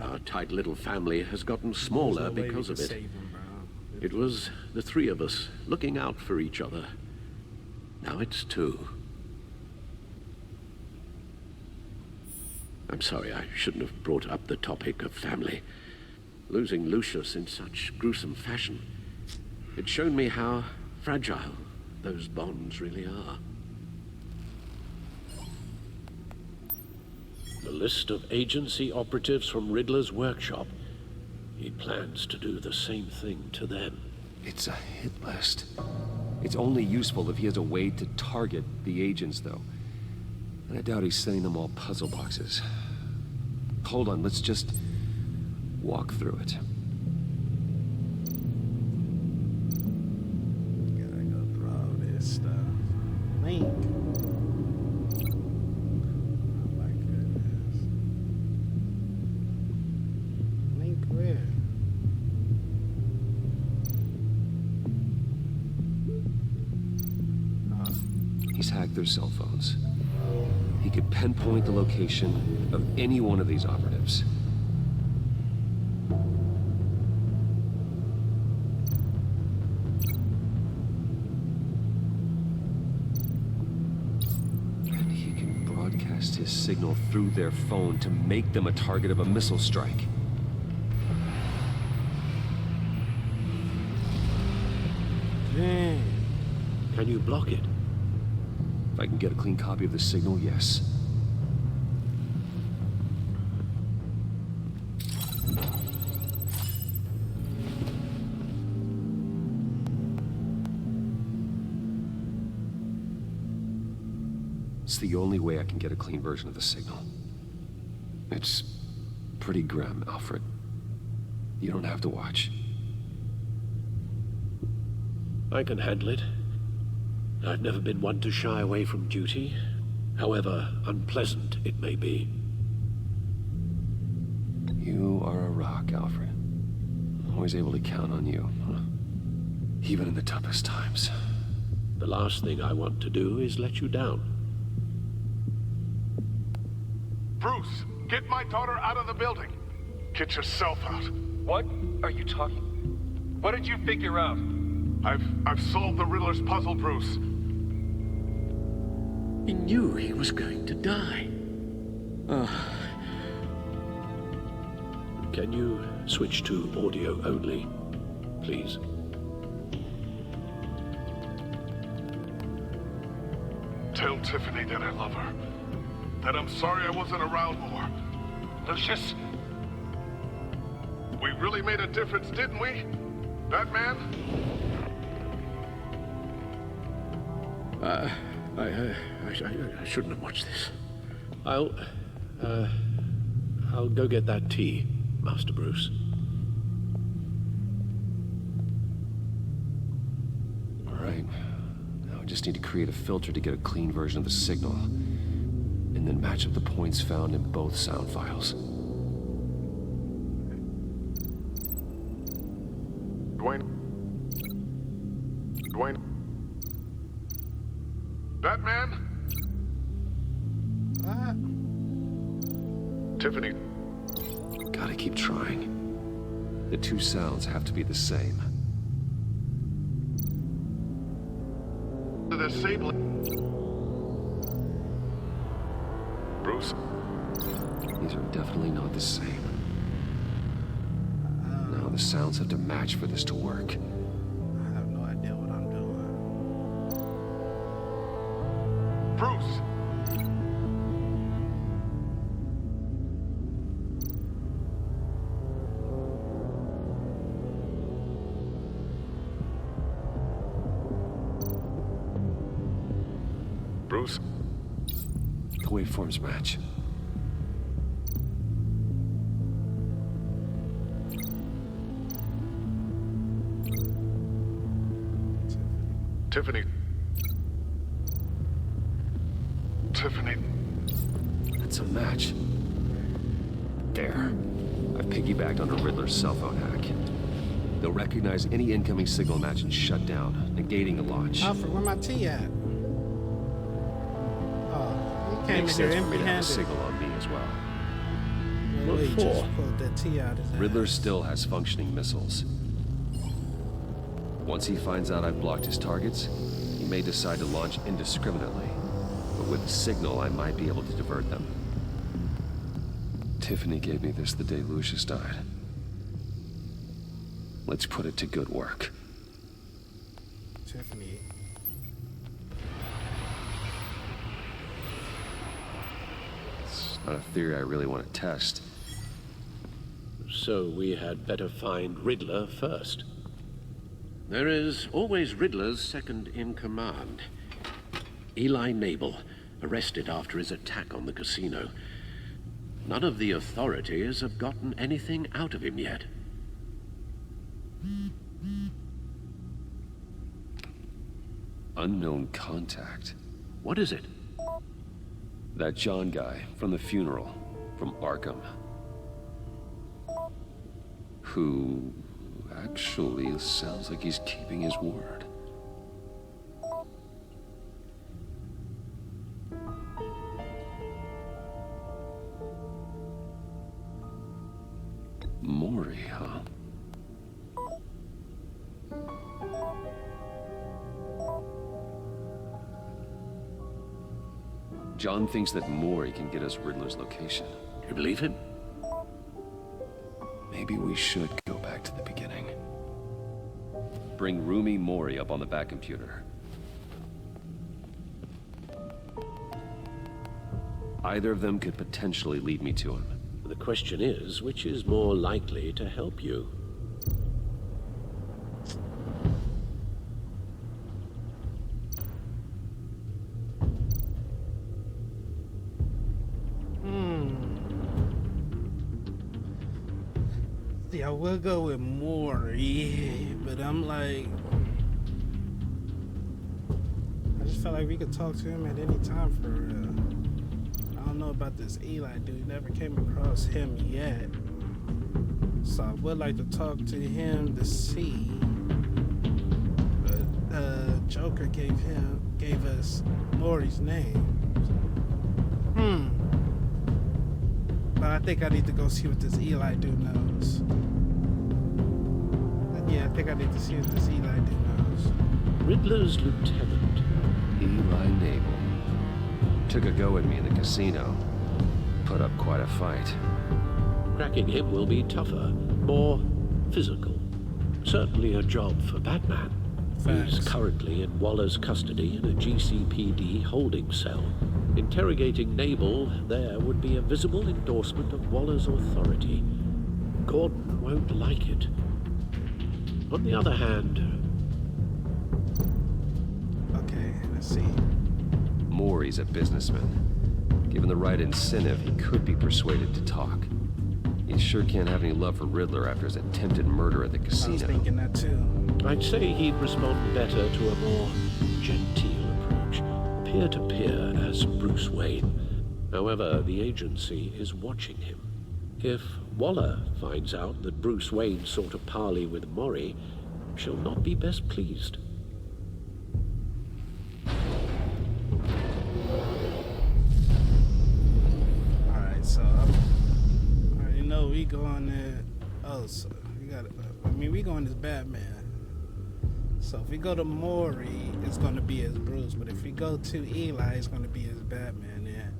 Our tight little family has gotten smaller because of it. It was the three of us looking out for each other. Now it's two. I'm sorry, I shouldn't have brought up the topic of family. Losing Lucius in such gruesome fashion, it's shown me how fragile those bonds really are. The list of agency operatives from Riddler's workshop. He plans to do the same thing to them. It's a hit list. It's only useful if he has a way to target the agents, though. And I doubt he's sending them all puzzle boxes. Hold on, let's just walk through it. Gotta go through all this stuff. Link. Oh my goodness. Link where? He's hacked their cell phones. He could pinpoint the location of any one of these operatives. And he can broadcast his signal through their phone to make them a target of a missile strike. Dang. Can you block it? If I can get a clean copy of the signal, yes. It's the only way I can get a clean version of the signal. It's pretty grim, Alfred. You don't have to watch. I can handle it. I've never been one to shy away from duty, however unpleasant it may be. You are a rock, Alfred. Always able to count on you, huh? Even in the toughest times. The last thing I want to do is let you down. Bruce, get my daughter out of the building. Get yourself out. What are you talking? What did you figure out? I've solved the Riddler's puzzle, Bruce. He knew he was going to die. Can you switch to audio only, please? Tell Tiffany that I love her. That I'm sorry I wasn't around more. Lucius? We really made a difference, didn't we? Batman? I shouldn't have watched this. I'll go get that tea, Master Bruce. All right. Now I just need to create a filter to get a clean version of the signal, and then match up the points found in both sound files. Dwayne? Batman? What? Tiffany. Gotta keep trying. The two sounds have to be the same. The disabling. Bruce? These are definitely not the same. Now the sounds have to match for this to work. I have no idea what I'm doing. Bruce! Bruce? The waveforms match. Tiffany. Tiffany. That's a match. There. I've piggybacked on a Riddler's cell phone hack. They'll recognize any incoming signal match and shut down, negating the launch. Alfred, where my tea at? Oh, he came Makes in here sense for me to have a empty-handed. signal on me as well. Well, he just pulled that tea out his ass. Riddler still has functioning missiles. Once he finds out I've blocked his targets, he may decide to launch indiscriminately. But with the signal, I might be able to divert them. Tiffany gave me this the day Lucius died. Let's put it to good work. Tiffany. It's not a theory I really want to test. So we had better find Riddler first. There is always Riddler's second in command. Eli Nabel, arrested after his attack on the casino. None of the authorities have gotten anything out of him yet. Unknown contact. What is it? That John guy from the funeral, from Arkham. Who actually sounds like he's keeping his word. Maury, huh? John thinks that Maury can get us Riddler's location. You believe him? Maybe we should go back to the beginning. Bring Rumi Maury up on the back computer. Either of them could potentially lead me to him. The question is, which is more likely to help you? See, I will go with Maury, but I'm like, I just felt like we could talk to him at any time for real. I don't know about this Eli dude. Never came across him yet. So I would like to talk to him to see. But Joker gave us Maury's name. But I think I need to go see what this Eli dude knows. Yeah, I think I need to see what this Eli dude knows. Riddler's lieutenant, Eli Nabel, took a go at me in the casino. Put up quite a fight. Cracking him will be tougher, more physical. Certainly a job for Batman. Facts. He's currently in Waller's custody in a GCPD holding cell. Interrogating Nabel there would be a visible endorsement of Waller's authority. Gordon won't like it. On the other hand... Okay, let's see. Maury's a businessman. Given the right incentive, he could be persuaded to talk. He sure can't have any love for Riddler after his attempted murder at the casino. I was thinking that too. I'd say he'd respond better to a more genteel approach, peer-to-peer as Bruce Wayne. However, the agency is watching him. If Waller finds out that Bruce Wayne sought a parley with Maury, she'll not be best pleased. Alright, so I already know we going there. Oh, so we got. We going as Batman. So if we go to Maury, it's gonna be as Bruce. But if we go to Eli, it's gonna be as Batman. And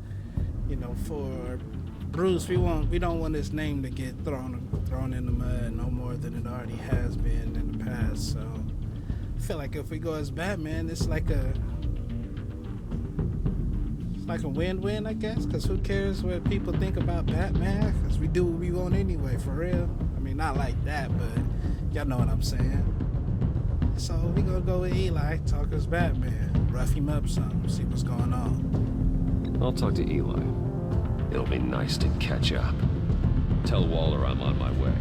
you know, for Bruce, we don't want his name to get thrown in the mud no more than it already has been in the past. So I feel like if we go as Batman, it's like a win-win, I guess. Because who cares what people think about Batman? Because we do what we want anyway, for real. I mean, not like that, but y'all know what I'm saying. So we gonna go with Eli, talk as Batman, rough him up some, see what's going on. I'll talk to Eli. It'll be nice to catch up. Tell Waller I'm on my way.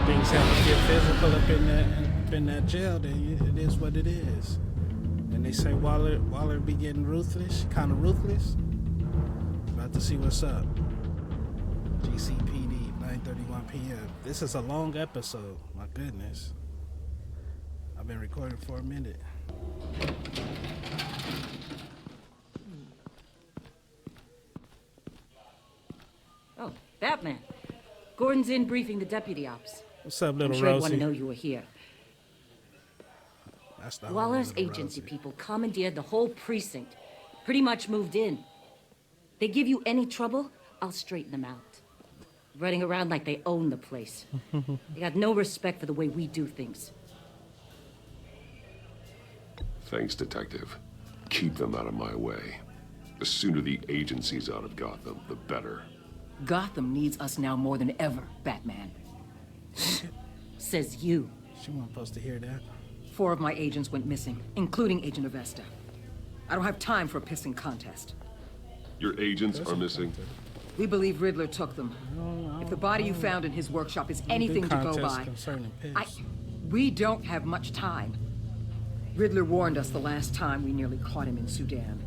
Things have to get physical up in that jail, then it is what it is. And they say Waller be getting ruthless, kind of ruthless. About to see what's up. GCPD, 9:31 p.m. This is a long episode. My goodness. I've been recording for a minute. Oh, Batman. Gordon's in briefing the deputy ops. What's up, little I'm sure Rosie? I'd want to know you were here. That's the Waller's agency people commandeered the whole precinct. Pretty much moved in. They give you any trouble, I'll straighten them out. Running around like they own the place. They got no respect for the way we do things. Thanks, Detective. Keep them out of my way. The sooner the agency's out of Gotham, the better. Gotham needs us now more than ever, Batman. Says you. She wasn't supposed to hear that. 4 of my agents went missing, including Agent Avesta. I don't have time for a pissing contest. Your agents are missing? We believe Riddler took them. If the body you found in his workshop is anything to go by, we don't have much time. Riddler warned us the last time we nearly caught him in Sudan.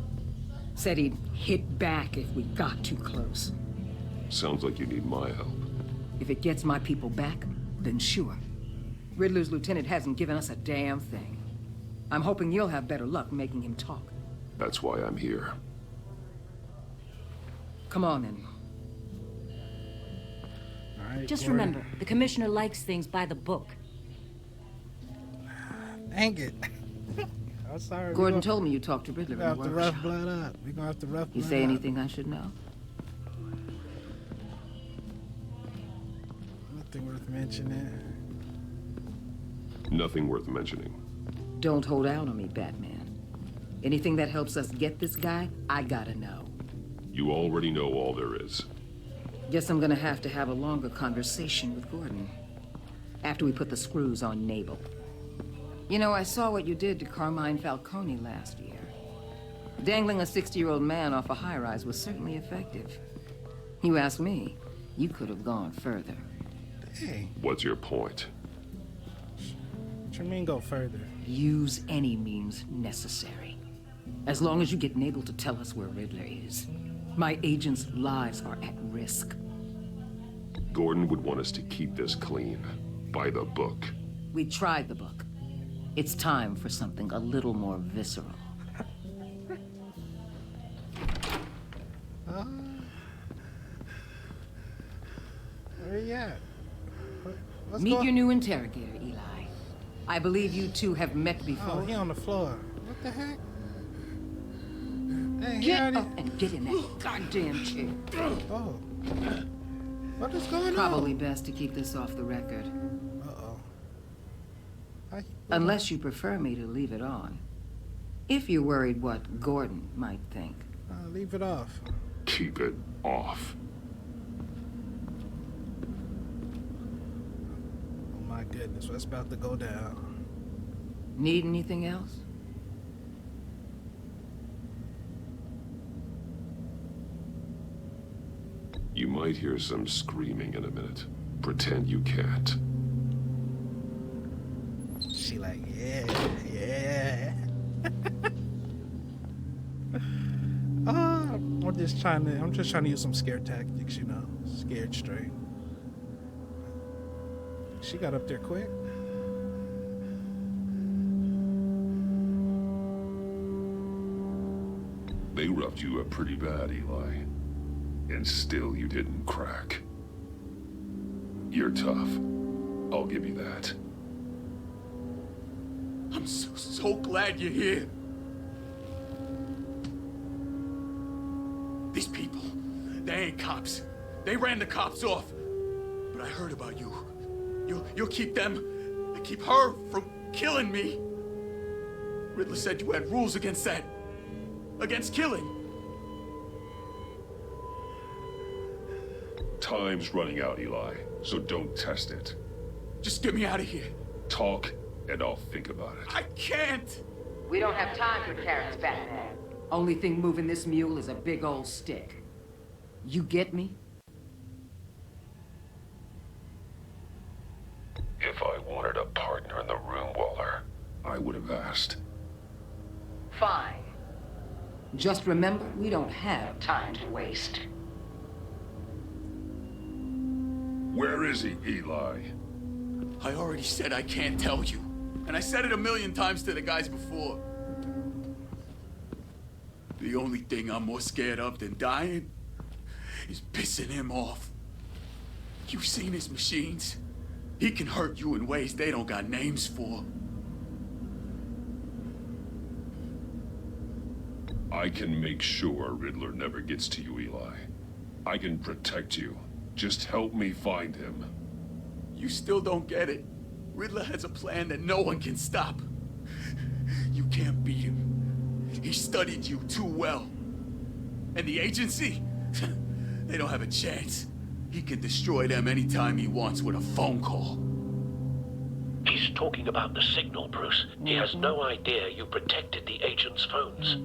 Said he'd hit back if we got too close. Sounds like you need my help. If it gets my people back, then sure. Riddler's lieutenant hasn't given us a damn thing. I'm hoping you'll have better luck making him talk. That's why I'm here. Come on, then. Just remember, the commissioner likes things by the book. Dang it. I'm sorry. Gordon told me you talked to Riddler in the have to workshop. rough blood up. We're gonna have to rough blood up. You say anything I should know? Nothing worth mentioning. Nothing worth mentioning. Don't hold out on me, Batman. Anything that helps us get this guy, I gotta know. You already know all there is. Guess I'm gonna have to have a longer conversation with Gordon. After we put the screws on Nabel. You know, I saw what you did to Carmine Falcone last year. Dangling a 60-year-old man off a high-rise was certainly effective. You ask me, you could have gone further. Hey. What's your point? What you mean go further? Use any means necessary. As long as you get Nabel to tell us where Riddler is. My agents' lives are at risk. Gordon would want us to keep this clean. By the book. We tried the book. It's time for something a little more visceral. Where you at? Meet your new interrogator, Eli. I believe you two have met before. Oh, he on the floor. What the heck? Hey, Get up and get in that goddamn chair. Oh. What is going on? Probably best to keep this off the record. Unless you prefer me to leave it on. If you're worried what Gordon might think. Leave it off. Keep it off. Oh my goodness, what's about to go down? Need anything else? You might hear some screaming in a minute. Pretend you can't. She like, yeah. I'm just trying to use some scare tactics, you know, scared straight. She got up there quick. They roughed you up pretty bad, Eli. And still you didn't crack. You're tough. I'll give you that. I'm so glad you're here. These people, they ain't cops. They ran the cops off. But I heard about you. You'll keep them, and keep her from killing me. Riddler said you had rules against that. Against killing. Time's running out, Eli, so don't test it. Just get me out of here. Talk, and I'll think about it. I can't! We don't have time for carrots, Batman. Only thing moving this mule is a big old stick. You get me? If I wanted a partner in the room, Waller, I would have asked. Fine. Just remember, we don't have time to waste. Where is he, Eli? I already said I can't tell you. And I said it 1,000,000 times to the guys before. The only thing I'm more scared of than dying is pissing him off. You've seen his machines. He can hurt you in ways they don't got names for. I can make sure Riddler never gets to you, Eli. I can protect you. Just help me find him. You still don't get it. Riddler has a plan that no one can stop. You can't beat him. He studied you too well. And the agency? They don't have a chance. He can destroy them anytime he wants with a phone call. He's talking about the signal, Bruce. He has no idea you protected the agent's phones.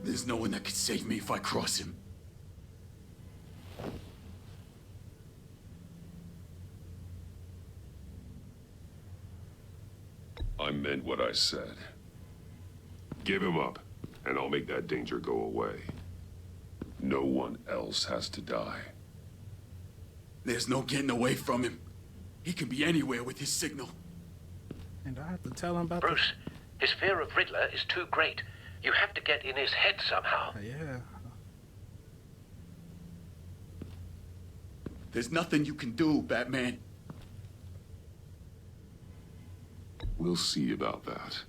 There's no one that can save me if I cross him. I meant what I said. Give him up, and I'll make that danger go away. No one else has to die. There's no getting away from him. He can be anywhere with his signal. And I have to tell him about Bruce, his fear of Riddler is too great. You have to get in his head somehow. Yeah. There's nothing you can do, Batman. We'll see about that.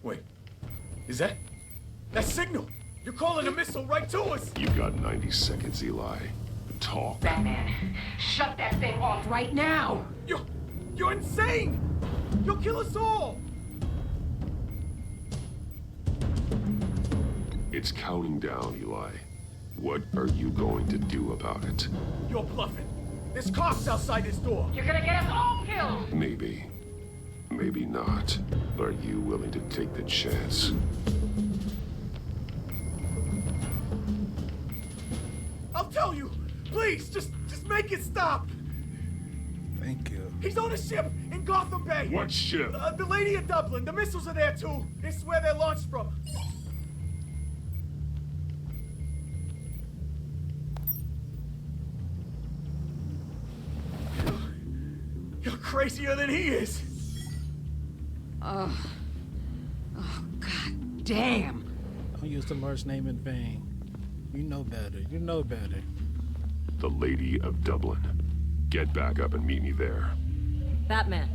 Wait, Is that signal? You're calling a missile right to us! You got 90 seconds, Eli. Talk. Batman, shut that thing off right now! You're insane! You'll kill us all! It's counting down, Eli. What are you going to do about it? You're bluffing. There's cops outside this door. You're gonna get us all killed! Maybe. Maybe not. Are you willing to take the chance? I'll tell you! Please, just make it stop! Thank you. He's on a ship in Gotham Bay! What ship? The Lady of Dublin. The missiles are there, too. It's where they're launched from. You're crazier than he is! Oh, God damn! Don't use the Lord's name in vain. You know better. You know better. The Lady of Dublin. Get back up and meet me there. Batman.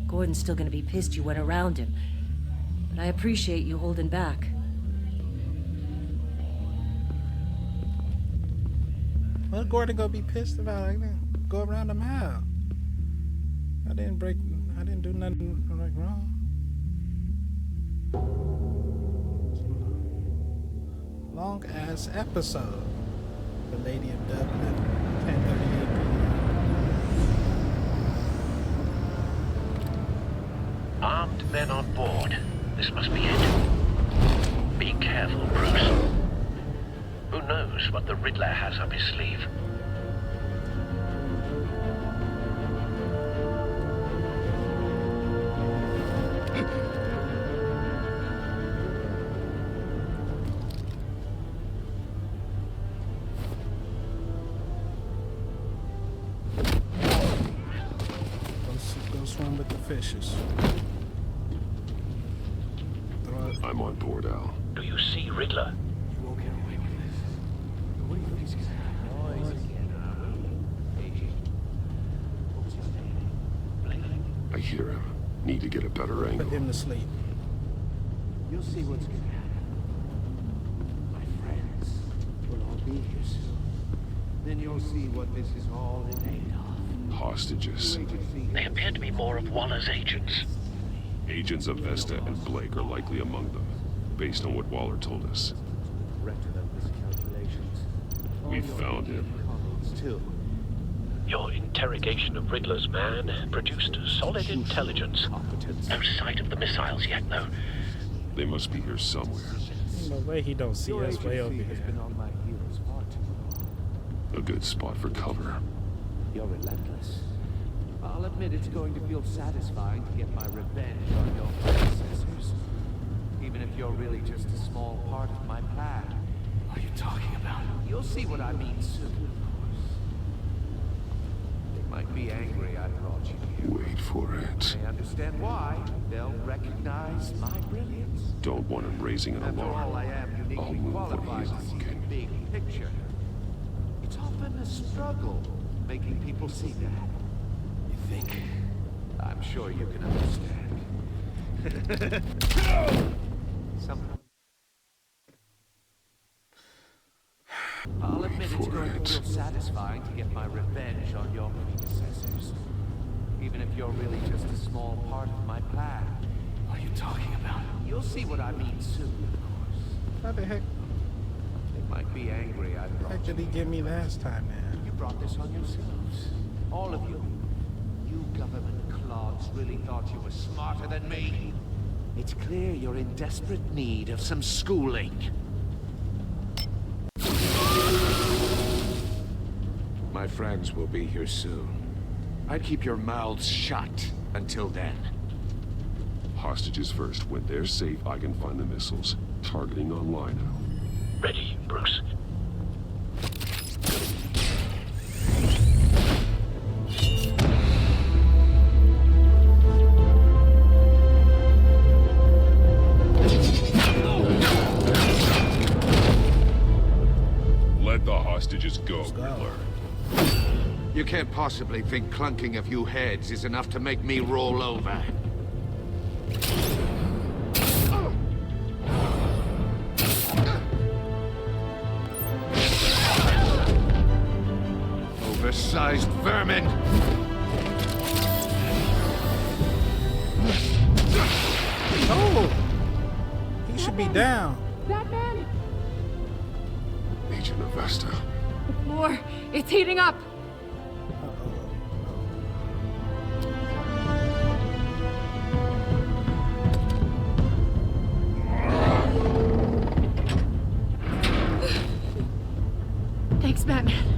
Gordon's still gonna be pissed you went around him. But I appreciate you holding back. What Gordon gonna be pissed about? I didn't go around him how? I didn't do nothing like wrong. Long ass episode. The Lady of Dublin, 10:38 p.m. Armed men on board. This must be it. Be careful, Bruce. Who knows what the Riddler has up his sleeve? Go swim with the fishes. I'm on board, Al. Do you see Riddler? You won't get away with this. What do you think he's gonna I hear him. Need to get a better angle. Put him to sleep. You'll see what's gonna happen. My friends will all be here soon. Then you'll see what this is all in aid of. Hostages. They appear to be more of Waller's agents. Agents of Vesta and Blake are likely among them, based on what Waller told us. We found him. Your interrogation of Riddler's man produced solid intelligence. No sight of the missiles yet, though. They must be here somewhere. Ain't no way he don't see us way over here. A good spot for cover. You're relentless. I'll admit it's going to feel satisfying to get my revenge on your predecessors. Even if you're really just a small part of my plan. What are you talking about? You'll see what I mean soon, of course. They might be angry I brought you here. Wait for it. They understand why. They'll recognize my brilliance. Don't want him raising an After all, I alarm. am uniquely I'll move when qualified he's to see the looking. big picture. It's often a struggle making people see that. You think? I'm sure you can understand. I'll admit it's going to feel satisfying to get my revenge on your predecessors. Even if you're really just a small part of my plan. What are you talking about? You'll see what I mean soon, of course. How the heck? They might be angry I brought Heck did he give me last time, man? You brought this on yourselves. All of you. You government clods really thought you were smarter than me. It's clear you're in desperate need of some schooling. My friends will be here soon. I'd keep your mouths shut until then. Hostages first. When they're safe, I can find the missiles. Targeting online now. Ready, Bruce? Let the hostages go, Riddler. You can't possibly think clunking a few heads is enough to make me roll over. He should be down. Batman! Agent Avesta. The floor, it's heating up. Thanks, Batman.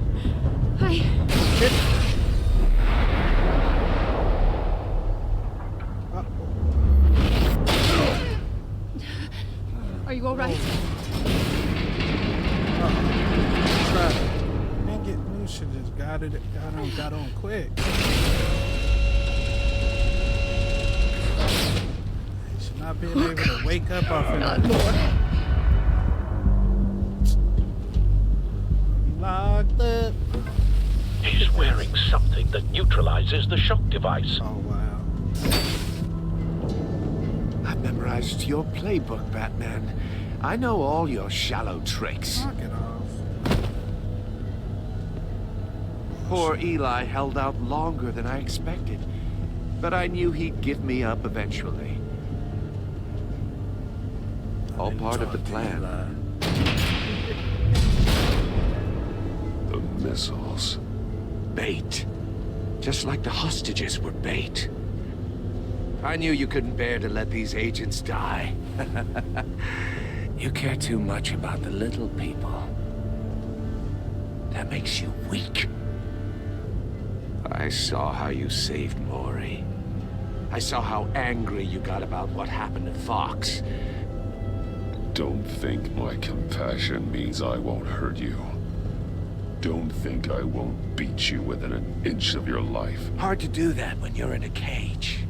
Are you all right? Man, we should just got on quick. Should not be able to wake up off of that. Locked up. He's wearing something that neutralizes the shock device. Oh, wow. I've memorized your playbook, Batman. I know all your shallow tricks. Knock it off. Poor Eli held out longer than I expected, but I knew he'd give me up eventually. All part of the plan. The missiles. Bait. Just like the hostages were bait. I knew you couldn't bear to let these agents die. You care too much about the little people. That makes you weak. I saw how you saved Maury. I saw how angry you got about what happened to Fox. Don't think my compassion means I won't hurt you. Don't think I won't beat you within an inch of your life. Hard to do that when you're in a cage.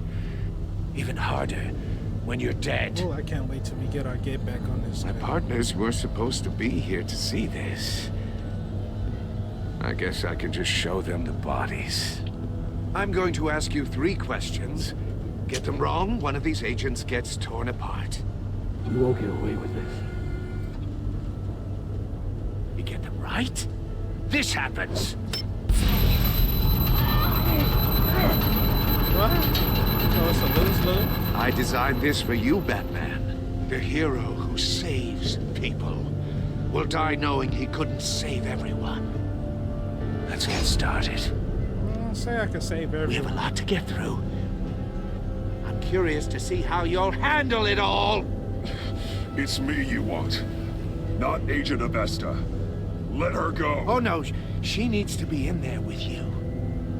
Even harder when you're dead. Oh, I can't wait till we get our get back on this. My partners were supposed to be here to see this. I guess I can just show them the bodies. I'm going to ask you 3 questions. Get them wrong, one of these agents gets torn apart. You won't get away with this. You get them right, this happens. What? Oh, it's a lose-lose? I designed this for you, Batman. The hero who saves people will die knowing he couldn't save everyone. Let's get started. I'll say I can save everyone. We have a lot to get through. I'm curious to see how you'll handle it all. It's me you want, not Agent Avesta. Let her go. Oh no, she needs to be in there with you.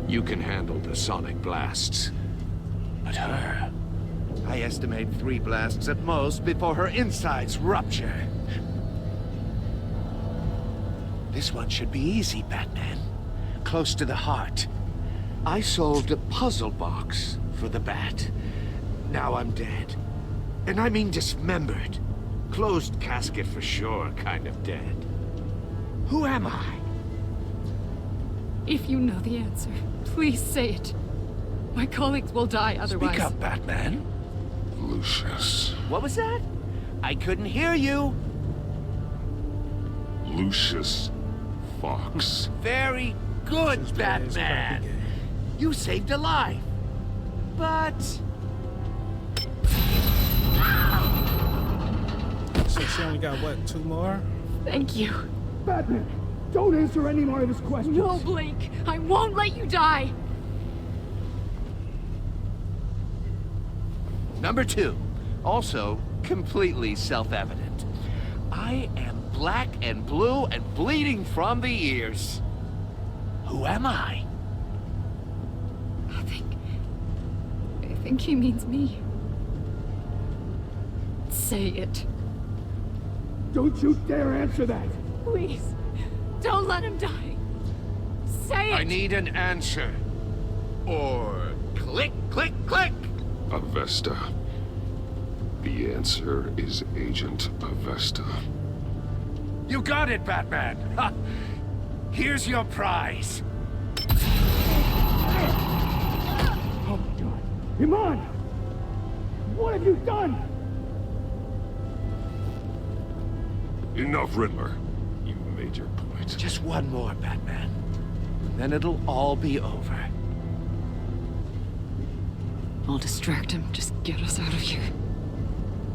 You can handle the sonic blasts. But her, I estimate 3 blasts at most before her insides rupture. This one should be easy, Batman. Close to the heart. I solved a puzzle box for the Bat. Now I'm dead. And I mean dismembered. Closed casket for sure, kind of dead. Who am I? If you know the answer, please say it. My colleagues will die otherwise. Speak up, Batman. Lucius. What was that? I couldn't hear you. Lucius Fox. Very good, Batman. You saved a life. But... So she only got, what, 2 more? Thank you. Batman, don't answer any more of his questions. No, Blake. I won't let you die. Number 2, also completely self-evident. I am black and blue and bleeding from the ears. Who am I? I think he means me. Say it. Don't you dare answer that. Please, don't let him die. Say it. I need an answer. Or click, click, click. Avesta. The answer is Agent Avesta. You got it, Batman. Ha. Here's your prize. Oh my God. Iman! What have you done? Enough, Riddler. You made your point. Just one more, Batman. Then it'll all be over. I'll distract him. Just get us out of here.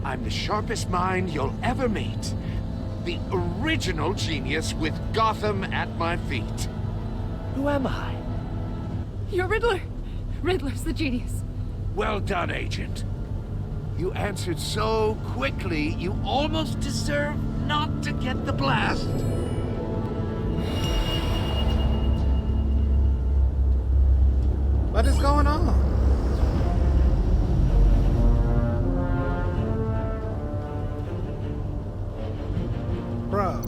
I'm the sharpest mind you'll ever meet. The original genius with Gotham at my feet. Who am I? You're Riddler. Riddler's the genius. Well done, Agent. You answered so quickly, you almost deserve not to get the blast. What is going on? Bro.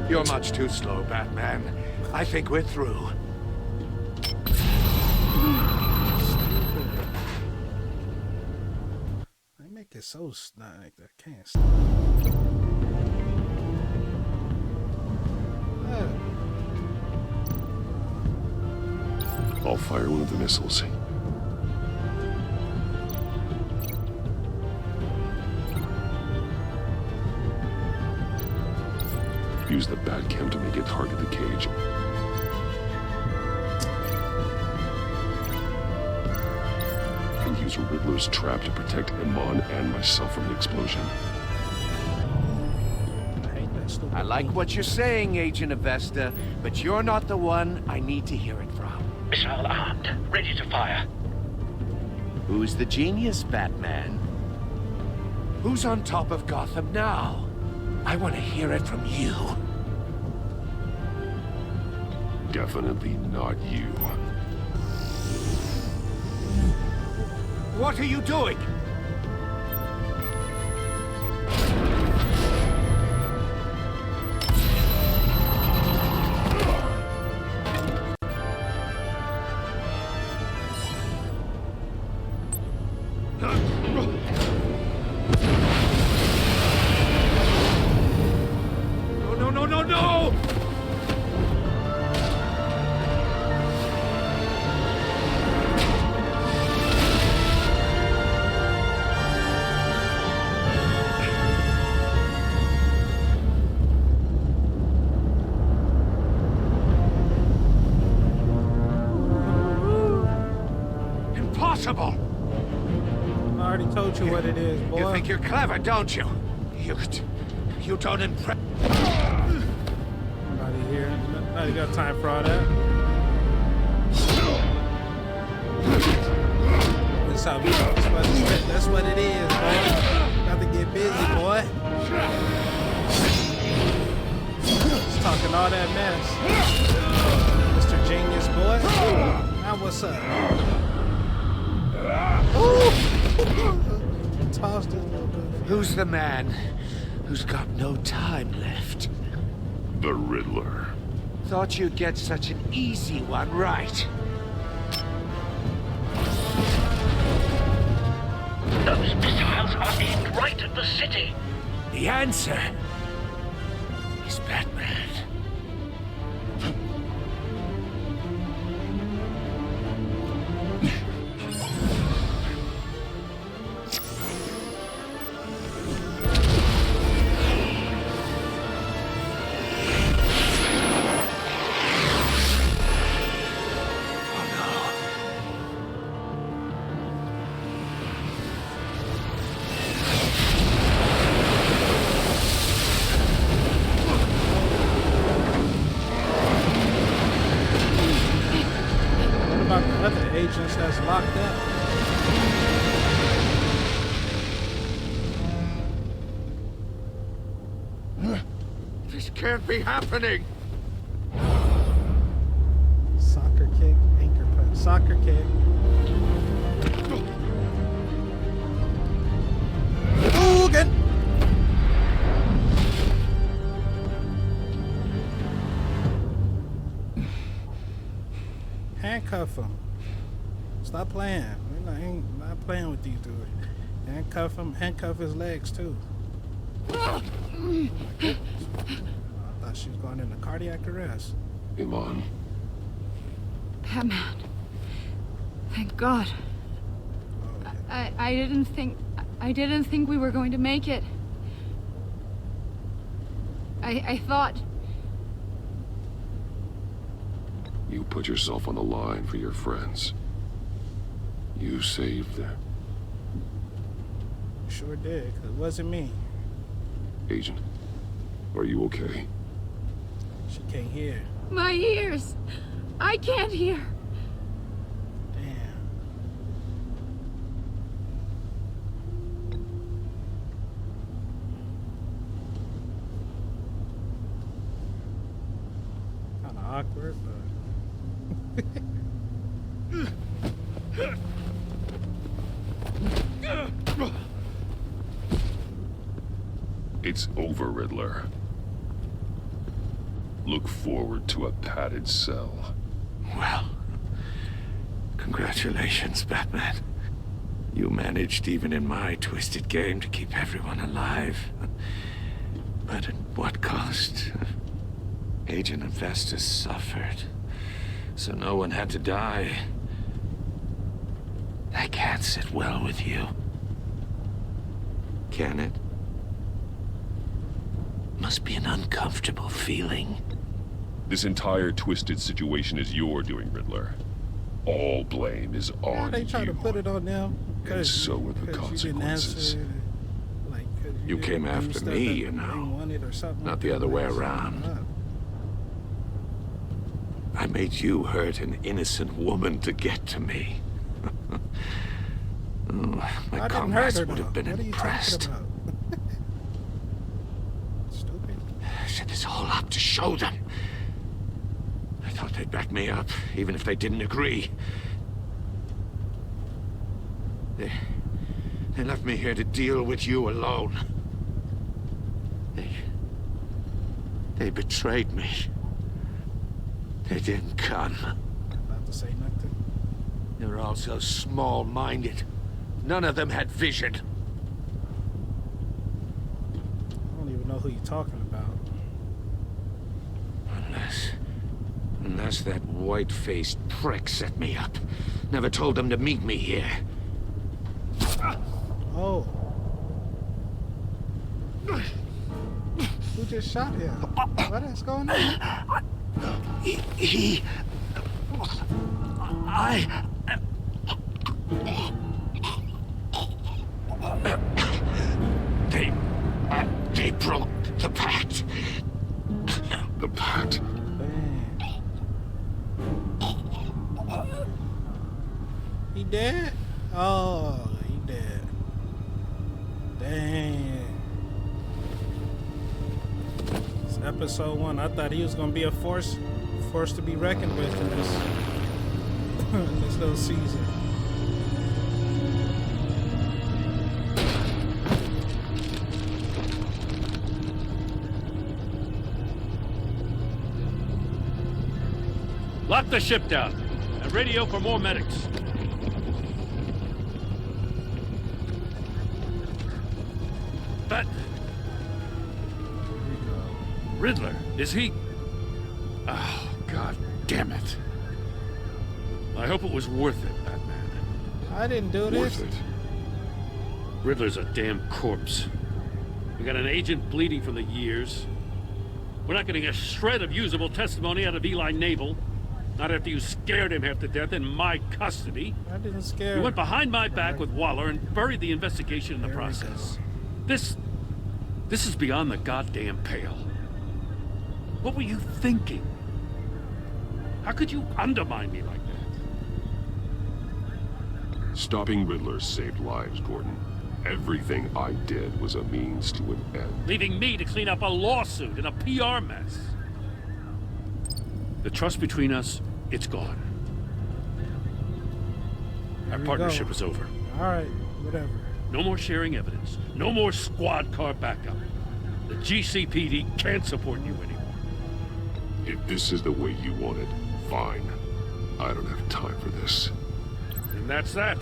You're much too slow, Batman. I think we're through. They make it so snug that I can't. I'll fire one of the missiles. Use the Batcam to make it target the cage. And use Riddler's trap to protect Iman and myself from the explosion. I like what you're saying, Agent Avesta, but you're not the one I need to hear it from. Missile armed, ready to fire. Who's the genius, Batman? Who's on top of Gotham now? I want to hear it from you. Definitely not you. What are you doing? Impossible! I already told you what it is, boy. You think you're clever, don't you? You don't impress. Nobody here. Nobody got time for all that. That's how we talk. That's what it is, boy. Got to get busy, boy. Just talking all that mess. Mr. Genius, boy. Now what's up? Tossed his little bit. Who's the man who's got no time left? The Riddler. Thought you'd get such an easy one right. Those missiles are aimed right at the city. The answer is Batman. Agents that's locked up. This can't be happening. Soccer kick, anchor punch. Soccer kick. Hogan. Handcuff him. Stop playing. We're not playing with these dudes. Handcuff him. Handcuff his legs too. I thought she was going into cardiac arrest. Iman. Batman. Thank God. I didn't think we were going to make it. I thought. You put yourself on the line for your friends. You saved them. Sure did, 'cause it wasn't me. Agent, are you okay? She can't hear. My ears! I can't hear! Kinda awkward, but... It's over, Riddler. Look forward to a padded cell. Well, congratulations, Batman. You managed, even in my twisted game, to keep everyone alive. But at what cost? Agent Infestus suffered, so no one had to die. That can't sit well with you. Can it? Must be an uncomfortable feeling. This entire twisted situation is your doing, Riddler. All blame is on They try to put it on them. And so are the consequences. You came after me, you know. Not the other way around. I made you hurt an innocent woman to get to me. Oh, my comrades would have been impressed. I set this all up to show them. I thought they'd back me up, even if they didn't agree. They left me here to deal with you alone. They betrayed me. They didn't come. About to say nothing. They were all so small-minded. None of them had vision. I don't even know who you're talking about. Unless that white-faced prick set me up. Never told them to meet me here. Oh. Who just shot him? What is going on? They broke the pact. The pact? He dead? Oh, he dead. Dang. It's episode 1. I thought he was gonna be a force to be reckoned with in this little season. Lock the ship down and radio for more medics. But Riddler, is he? Oh, God damn it. I hope it was worth it, Batman. I didn't do this. Worth it. Riddler's a damn corpse. We got an agent bleeding from the years. We're not getting a shred of usable testimony out of Eli Naval. Not after you scared him half to death in my custody. I didn't scare him. You went behind my back with Waller and buried the investigation in the process. This is beyond the goddamn pale. What were you thinking? How could you undermine me like that? Stopping Riddler saved lives, Gordon. Everything I did was a means to an end. Leaving me to clean up a lawsuit and a PR mess. The trust between us, it's gone. Our partnership is over. All right, whatever. No more sharing evidence. No more squad car backup. The GCPD can't support you anymore. If this is the way you want it, fine. I don't have time for this. And that's that.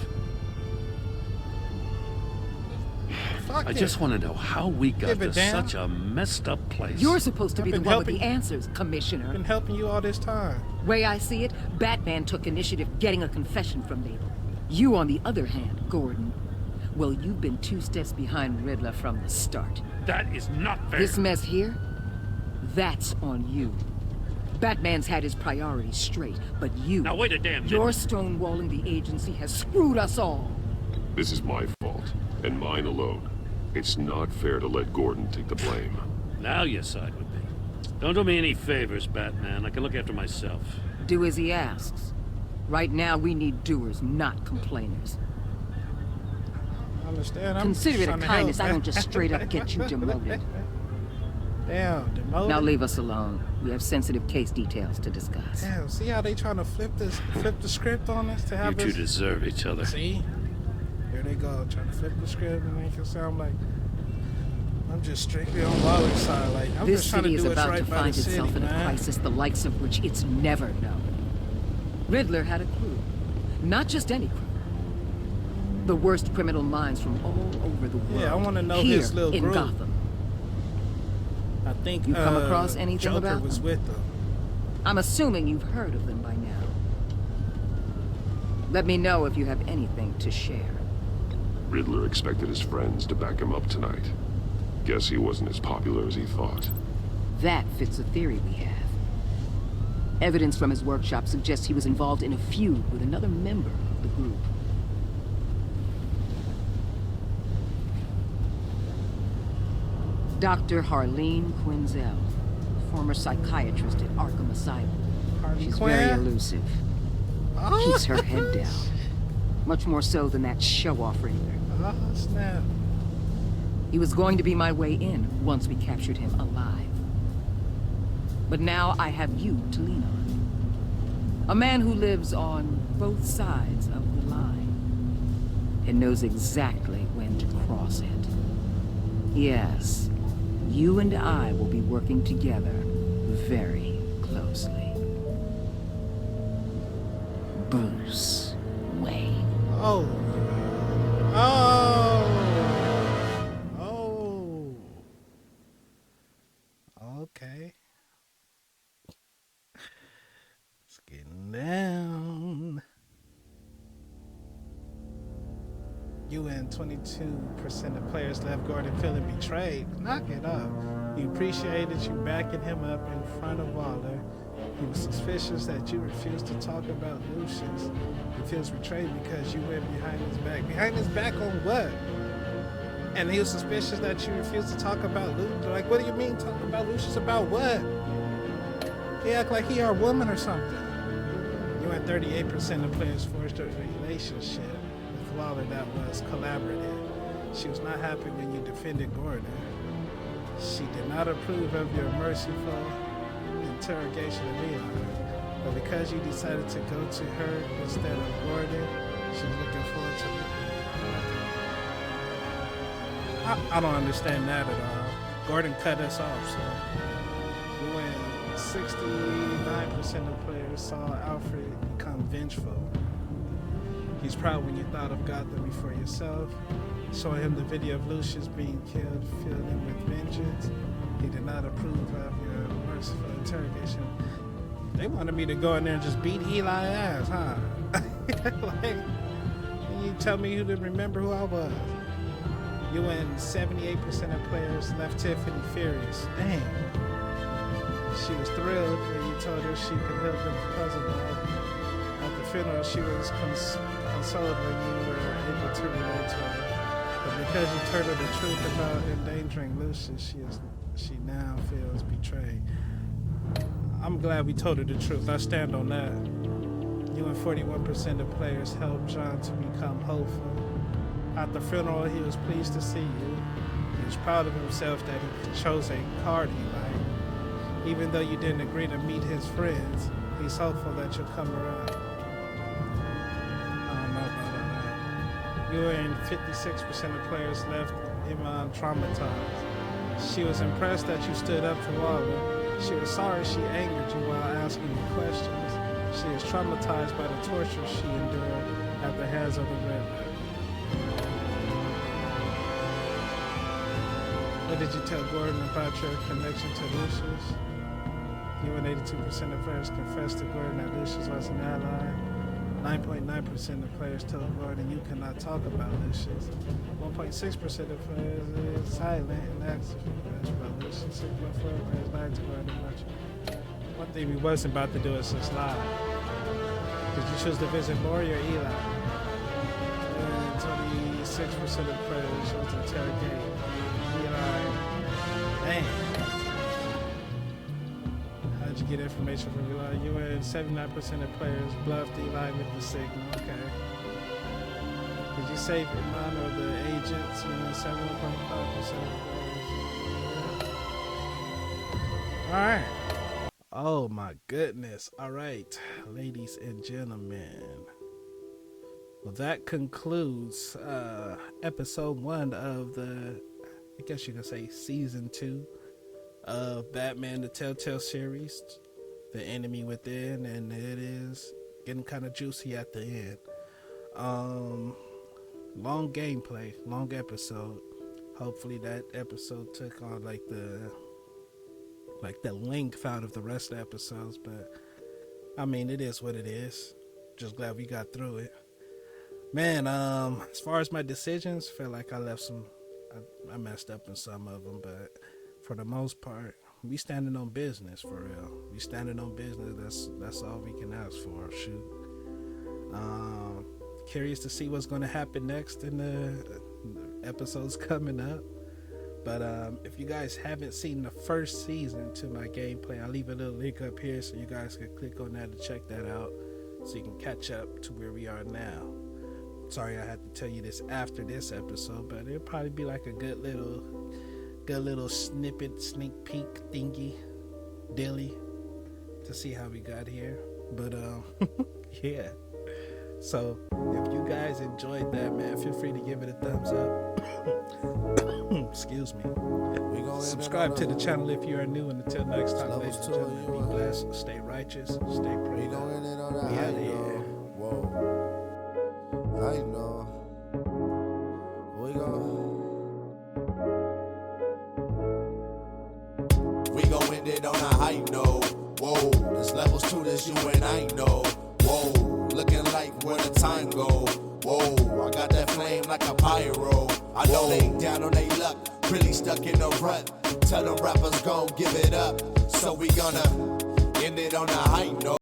Fuck I just want to know how we got to such a messed up place. You're supposed to be the one with the answers, Commissioner. I've been helping you all this time. Way I see it, Batman took initiative getting a confession from Naval. You, on the other hand, Gordon, well, you've been 2 steps behind Riddler from the start. That is not fair. This mess here, that's on you. Batman's had his priorities straight, but you... Now wait a damn minute. Your stonewalling the agency has screwed us all. This is my fault, and mine alone. It's not fair to let Gordon take the blame. Now you side with me. Don't do me any favors, Batman. I can look after myself. Do as he asks. Right now, we need doers, not complainers. I understand. Consider it a kindness. I don't just straight up get you demoted. Damn, demoted? Now leave us alone. We have sensitive case details to discuss. Damn, see how they trying to flip the script on us to have You two this? deserve each other. See? Here they go, trying to flip the script and make it sound like I'm just strictly on Waller's side. Like, I'm This just trying city to is do what's about right to by find the itself city, in a man. crisis the likes of which it's never known. Riddler had a crew. Not just any crew. The worst criminal minds from all over the world. Yeah, I want to know here his little in group. Gotham. I think You come across anything Joker about was them? with them. I'm assuming you've heard of them by now. Let me know if you have anything to share. Riddler expected his friends to back him up tonight. Guess he wasn't as popular as he thought. That fits a theory we have. Evidence from his workshop suggests he was involved in a feud with another member of the group. Dr. Harleen Quinzel, former psychiatrist at Arkham Asylum. She's very elusive. Keeps her head down. Much more so than that show-off Riddler. Oh, snap. He was going to be my way in once we captured him alive. But now I have you to lean on. A man who lives on both sides of the line and knows exactly when to cross it. Yes, you and I will be working together very closely. Bruce Wayne. Oh. Oh. Oh. Okay. It's getting down. You and 22% of players left Gordon feeling betrayed. Knock it up. He appreciated you backing him up in front of Waller. He was suspicious that you refused to talk about Lucius. He feels betrayed because you went behind his back. Behind his back on what? And he was suspicious that you refused to talk about Lucius. Like, what do you mean talk about Lucius about what? He act like he our woman or something. You and 38% of players forged a relationship with Waller that was collaborative. She was not happy when you defended Gordon. She did not approve of your merciful interrogation of Elon, but because you decided to go to her instead of Gordon, she's looking forward to it. I don't understand that at all. Gordon cut us off, so when 69% of players saw Alfred become vengeful. He's proud when you thought of Gotham before yourself. Showing him the video of Lucius being killed filled him with vengeance. He did not approve of your merciful interrogation. They wanted me to go in there and just beat Eli ass, huh? Like, you tell me you didn't remember who I was. You and 78% of players left Tiffany furious. Dang. She was thrilled when you told her she could help them puzzle out. At the funeral, she was consoled when you were able to relate to her. But because you told her the truth about endangering Lucius, she now feels betrayed. I'm glad we told her the truth. I stand on that. You and 41% of players helped John to become hopeful. At the funeral, he was pleased to see you. He was proud of himself that he chose a card he liked. Even though you didn't agree to meet his friends, he's hopeful that you'll come around. I don't know about all that. You and 56% of players left Iman traumatized. She was impressed that you stood up for Waller. She was sorry she angered you while asking you questions. She is traumatized by the torture she endured at the hands of the Riddler. What did you tell Gordon about your connection to Lucius? You and 82% of players confessed to Gordon that Lucius was an ally. 9.9% of players told Gordon you cannot talk about Lucius. 1.6% of players is silent and asked about Lucius. 6.4 players lied to Gordon about you. One thing we wasn't about to do is just live. Did you choose to visit Maury or Eli? 26% of the players chose to interrogate Eli. Dang. How'd you get information from Eli? You and 79% of players bluffed Eli with the signal. Okay. Did you save Iman or the agents? You know, 71.5%. Alright. Oh my goodness. Alright, ladies and gentlemen. Well, that concludes episode 1 of the, I guess you could say, season 2 of Batman the Telltale series, The Enemy Within, and it is getting kind of juicy at the end. Long gameplay, long episode. Hopefully that episode took on like the length out of the rest of the episodes, but I mean, it is what it is. Just glad we got through it. Man, as far as my decisions, felt like I messed up in some of them, but for the most part, we standing on business, for real. We standing on business. That's all we can ask for. Shoot. Curious to see what's going to happen next in the episodes coming up. But if you guys haven't seen the first season to my gameplay, I'll leave a little link up here so you guys can click on that to check that out, so you can catch up to where we are now. Sorry I had to tell you this after this episode, but it'll probably be like a good little snippet, sneak peek thingy dilly to see how we got here. But yeah. So if you guys enjoyed that, man, feel free to give it a thumbs up. Excuse me. Subscribe to the channel if you are new, and until next time, ladies and gentlemen, be blessed, stay righteous, stay prayed up. We out here. Whoa. I know. We gon' end it on a high note. Whoa, there's levels to this you and I know. Whoa, looking like where the time go. Whoa, I got that flame like a pyro. I know they down on they luck, really stuck in a rut. Tell them rappers gon' give it up, so we gonna end it on a high note.